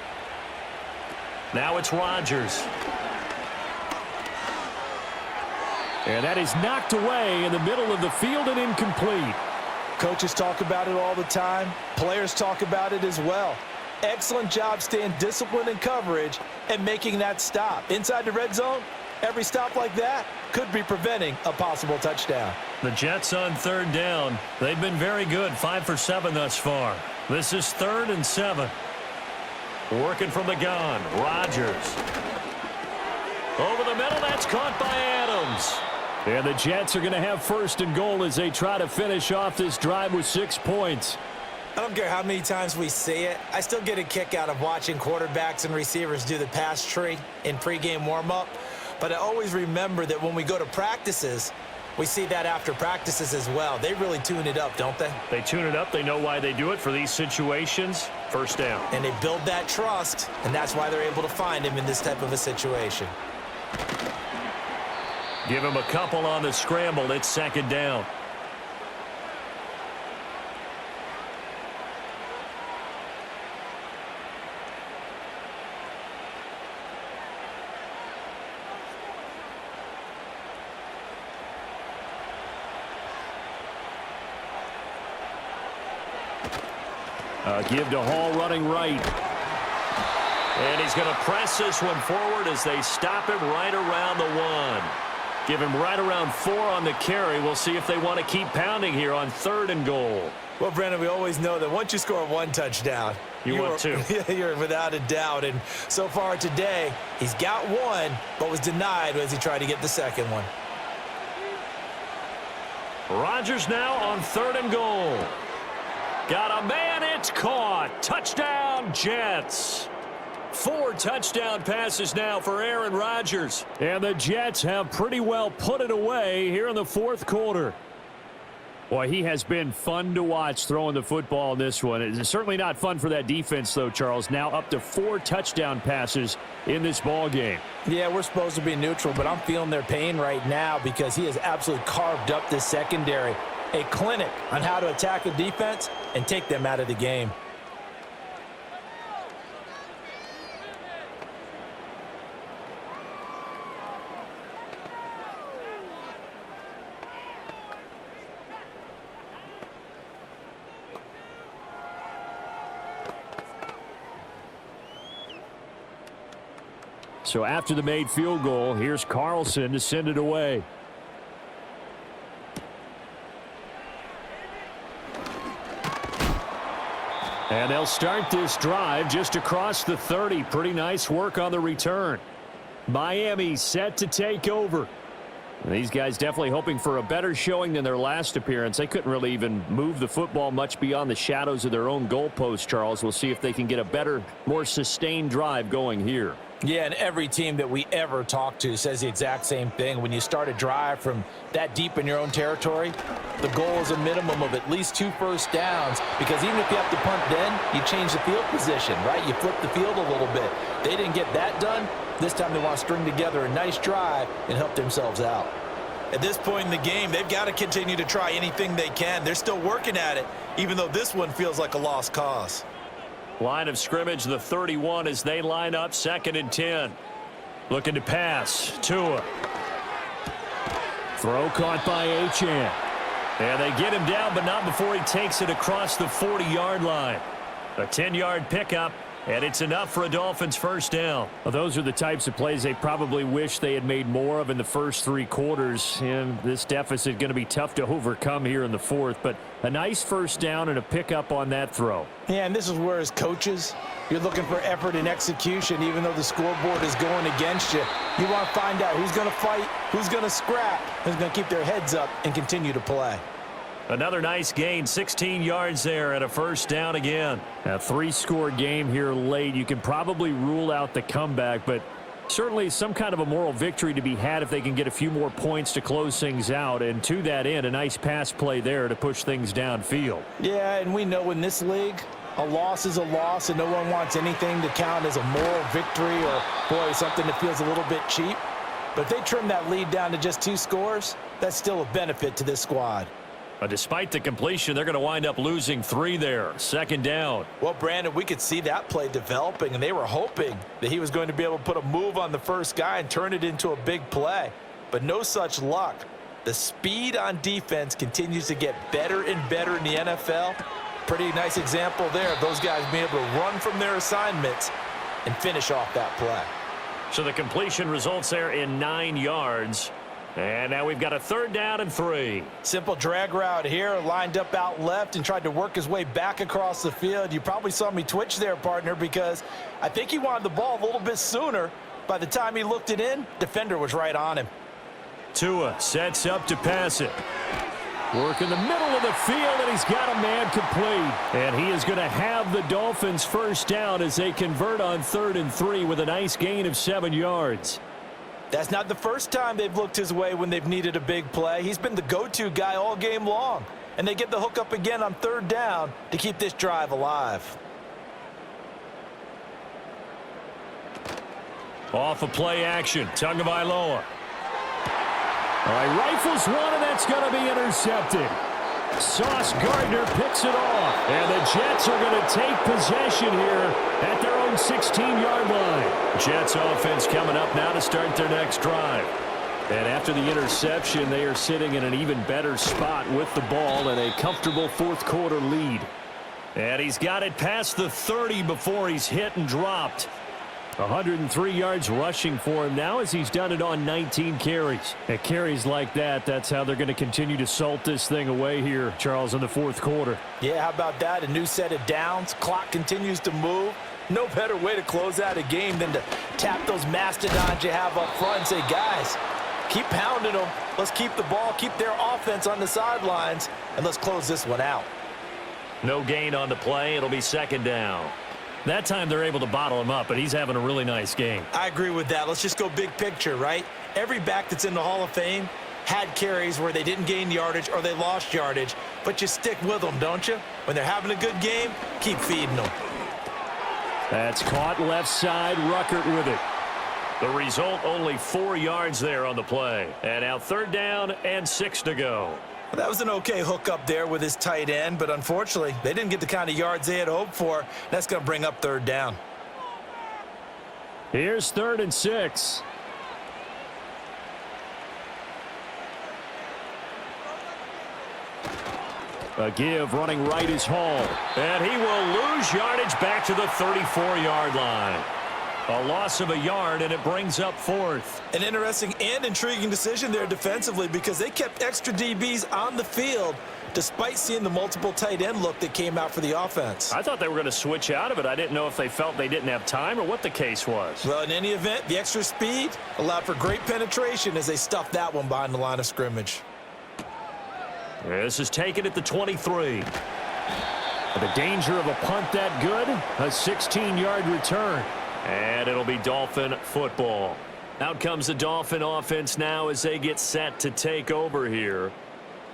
Now it's Rodgers. And that is knocked away in the middle of the field and incomplete. Coaches talk about it all the time. Players talk about it as well. Excellent job staying disciplined in coverage and making that stop. Inside the red zone, every stop like that could be preventing a possible touchdown. The Jets on 3rd down. They've been very good, 5 for 7 thus far. This is 3rd and 7. Working from the gun, Rodgers. Over the middle, that's caught by Adams. And the Jets are going to have 1st and goal as they try to finish off this drive with 6 points. I don't care how many times we see it. I still get a kick out of watching quarterbacks and receivers do the pass tree in pregame warm-up. But I always remember that when we go to practices, we see that after practices as well. They really tune it up, don't they? They tune it up. They know why they do it for these situations. First down. And they build that trust, and that's why they're able to find him in this type of a situation. Give him a couple on the scramble. It's 2nd down. Give to Hall running right. And he's going to press this one forward as they stop him right around the 1. Give him right around 4 on the carry. We'll see if they want to keep pounding here on 3rd and goal. Well, Brandon, we always know that once you score 1 touchdown, want 2. You're without a doubt. And so far today, he's got 1, but was denied as he tried to get the 2nd one. Rodgers now on 3rd and goal. Got a man, it's caught. Touchdown, Jets. 4 touchdown passes now for Aaron Rodgers. And the Jets have pretty well put it away here in the 4th quarter. Boy, he has been fun to watch throwing the football in this one. It's certainly not fun for that defense, though, Charles. Now up to 4 touchdown passes in this ball game. Yeah, we're supposed to be neutral, but I'm feeling their pain right now because he has absolutely carved up this secondary. A clinic on how to attack a defense and take them out of the game. So after the made field goal, here's Carlson to send it away. And they'll start this drive just across the 30. Pretty nice work on the return. Miami set to take over. And these guys definitely hoping for a better showing than their last appearance. They couldn't really even move the football much beyond the shadows of their own goalpost, Charles. We'll see if they can get a better, more sustained drive going here. Yeah, and every team that we ever talk to says the exact same thing. When you start a drive from that deep in your own territory, the goal is a minimum of at least 2 first downs, because even if you have to punt then, you change the field position, right? You flip the field a little bit. They didn't get that done. This time they want to string together a nice drive and help themselves out. At this point in the game, they've got to continue to try anything they can. They're still working at it, even though this one feels like a lost cause. Line of scrimmage, the 31 as they line up, 2nd and 10. Looking to pass. Tua. Throw caught by Achane. And they get him down, but not before he takes it across the 40-yard line. A 10-yard pickup, and it's enough for a Dolphins first down. Well, those are the types of plays they probably wish they had made more of in the first 3 quarters. And this deficit going to be tough to overcome here in the 4th. But a nice first down and a pickup on that throw. Yeah, and this is where as coaches, you're looking for effort and execution, even though the scoreboard is going against you. You want to find out who's going to fight, who's going to scrap, who's going to keep their heads up and continue to play. Another nice gain, 16 yards there and a first down again. A 3-score game here late. You can probably rule out the comeback, but certainly some kind of a moral victory to be had if they can get a few more points to close things out. And to that end, a nice pass play there to push things downfield. Yeah, and we know in this league, a loss is a loss, and no one wants anything to count as a moral victory or, boy, something that feels a little bit cheap. But if they trim that lead down to just 2 scores, that's still a benefit to this squad. But despite the completion, they're going to wind up losing 3 there. 2nd down. Well, Brandon, we could see that play developing, and they were hoping that he was going to be able to put a move on the first guy and turn it into a big play. But no such luck. The speed on defense continues to get better and better in the NFL. Pretty nice example there of those guys being able to run from their assignments and finish off that play. So the completion results there in 9 yards. And now we've got a 3rd down and 3. Simple drag route here, lined up out left and tried to work his way back across the field. You probably saw me twitch there, partner, because I think he wanted the ball a little bit sooner. By the time he looked it in, defender was right on him. Tua sets up to pass it. Work in the middle of the field, and he's got a man complete. And he is going to have the Dolphins first down as they convert on 3rd and 3 with a nice gain of 7 yards. That's not the first time they've looked his way when they've needed a big play. He's been the go-to guy all game long. And they get the hook up again on 3rd down to keep this drive alive. Off of play action, Tagovailoa. All right, rifles one, and that's going to be intercepted. Sauce Gardner picks it off. And the Jets are going to take possession here at their own 16-yard line. Jets offense coming up now to start their next drive. And after the interception, they are sitting in an even better spot with the ball and a comfortable 4th quarter lead. And he's got it past the 30 before he's hit and dropped. 103 yards rushing for him now as he's done it on 19 carries. At carries like that, that's how they're going to continue to salt this thing away here, Charles, in the 4th quarter. Yeah, how about that? A new set of downs. Clock continues to move. No better way to close out a game than to tap those mastodons you have up front and say, guys, keep pounding them. Let's keep the ball, keep their offense on the sidelines, and let's close this one out. No gain on the play. It'll be 2nd down. That time they're able to bottle him up, but he's having a really nice game. I agree with that. Let's just go big picture, right? Every back that's in the Hall of Fame had carries where they didn't gain yardage or they lost yardage, but you stick with them, don't you? When they're having a good game, keep feeding them. That's caught left side, Ruckert with it. The result, only 4 yards there on the play. And now 3rd down and 6 to go. Well, that was an okay hook up there with his tight end, but unfortunately, they didn't get the kind of yards they had hoped for. That's going to bring up 3rd down. Here's 3rd and 6. A give running right is Hall. And he will lose yardage back to the 34-yard line. A loss of a yard, and it brings up 4th. An interesting and intriguing decision there defensively because they kept extra DBs on the field despite seeing the multiple tight end look that came out for the offense. I thought they were going to switch out of it. I didn't know if they felt they didn't have time or what the case was. Well, in any event, the extra speed allowed for great penetration as they stuffed that one behind the line of scrimmage. This is taken at the 23. The danger of a punt that good, a 16-yard return. And it'll be Dolphin football. Out comes the Dolphin offense now as they get set to take over here.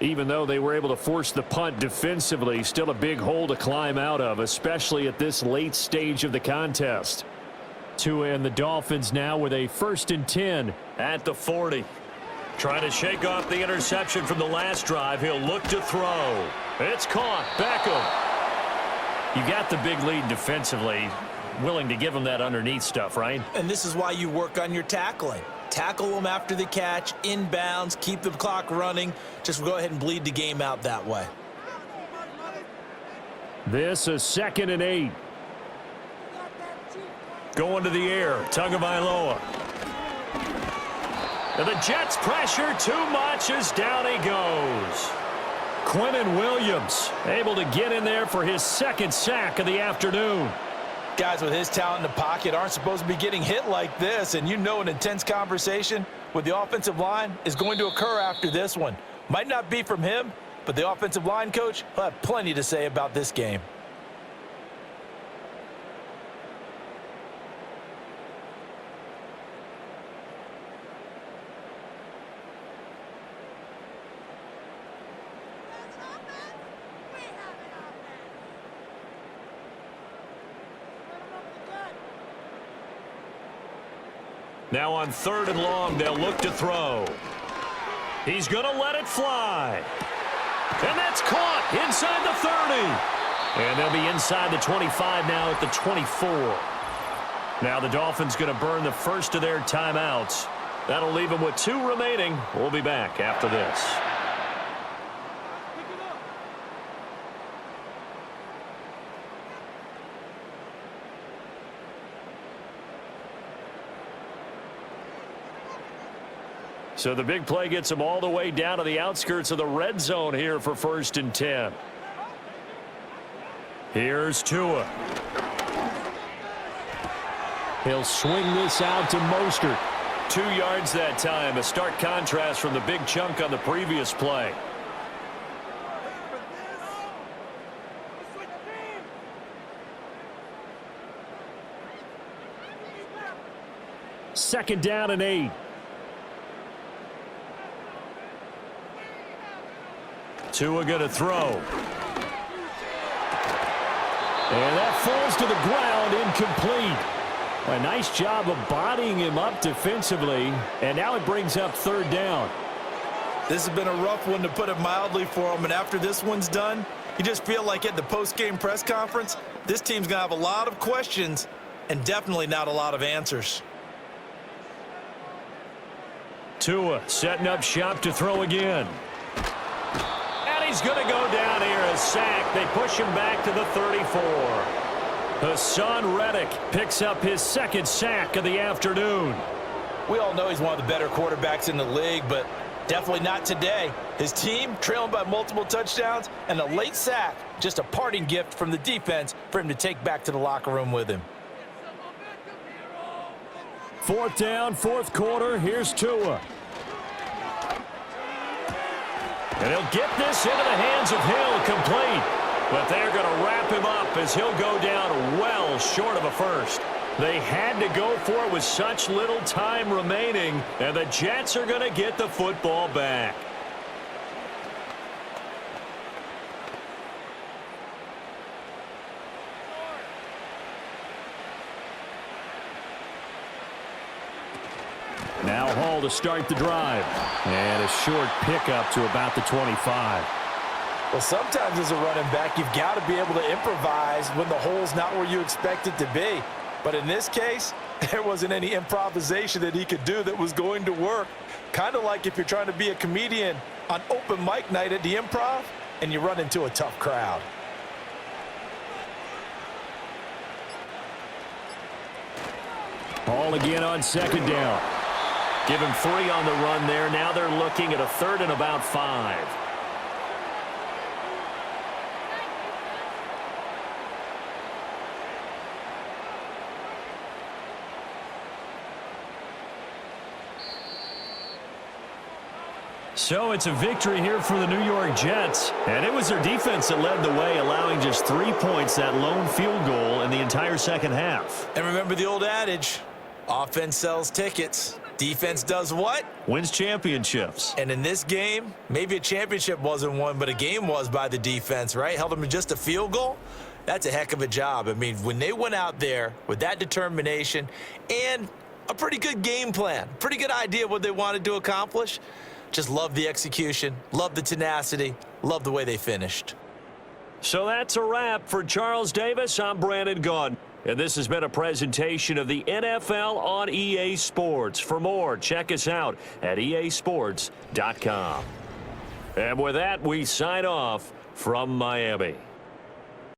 Even though they were able to force the punt defensively, still a big hole to climb out of, especially at this late stage of the contest. Tua and the Dolphins now with a 1st and 10 at the 40. Trying to shake off the interception from the last drive. He'll look to throw. It's caught. Beckham. You got the big lead defensively. Willing to give him that underneath stuff, right? And this is why you work on your tackling. Tackle them after the catch, inbounds, keep the clock running. Just go ahead and bleed the game out that way. This is 2nd and 8. Going to the air. Tagovailoa. And the Jets pressure too much as down he goes. Quinnen Williams able to get in there for his 2nd sack of the afternoon. Guys with his talent in the pocket aren't supposed to be getting hit like this, and you know an intense conversation with the offensive line is going to occur after this one. Might not be from him, but the offensive line coach will have plenty to say about this game. Now on 3rd and long, they'll look to throw. He's going to let it fly. And that's caught inside the 30. And they'll be inside the 25 now at the 24. Now the Dolphins going to burn the first of their timeouts. That'll leave them with 2 remaining. We'll be back after this. So the big play gets them all the way down to the outskirts of the red zone here for 1st and 10. Here's Tua. He'll swing this out to Mostert. 2 yards that time. A stark contrast from the big chunk on the previous play. Second down and 8. Tua going to throw. And that falls to the ground, incomplete. A nice job of bodying him up defensively, and now it brings up 3rd down. This has been a rough one, to put it mildly, for him, and after this one's done, you just feel like at the post-game press conference, this team's going to have a lot of questions and definitely not a lot of answers. Tua setting up shop to throw again. He's going to go down here, a sack. They push him back to the 34. Hassan Reddick picks up his 2nd sack of the afternoon. We all know he's one of the better quarterbacks in the league, but definitely not today. His team trailing by multiple touchdowns, and a late sack, just a parting gift from the defense for him to take back to the locker room with him. 4th down, 4th quarter. Here's Tua. And he'll get this into the hands of Hill, complete. But they're going to wrap him up as he'll go down well short of a first. They had to go for it with such little time remaining, and the Jets are going to get the football back. Now Hall to start the drive. And a short pickup to about the 25. Well, sometimes as a running back, you've got to be able to improvise when the hole's not where you expect it to be. But in this case, there wasn't any improvisation that he could do that was going to work. Kind of like if you're trying to be a comedian on open mic night at the Improv and you run into a tough crowd. Hall again on 2nd down. Give him 3 on the run there. Now they're looking at a 3rd and about 5. So it's a victory here for the New York Jets. And it was their defense that led the way, allowing just 3 points, that lone field goal in the entire second half. And remember the old adage, offense sells tickets. Defense does what? Wins championships. And in this game, maybe a championship wasn't won, but a game was by the defense, right? Held them to just a field goal. That's a heck of a job. I mean, when they went out there with that determination and a pretty good game plan, pretty good idea what they wanted to accomplish. Just love the execution, love the tenacity, love the way they finished. So that's a wrap for Charles Davis. I'm Brandon Gaudin. And this has been a presentation of the NFL on EA Sports. For more, check us out at easports.com. And with that, we sign off from Miami.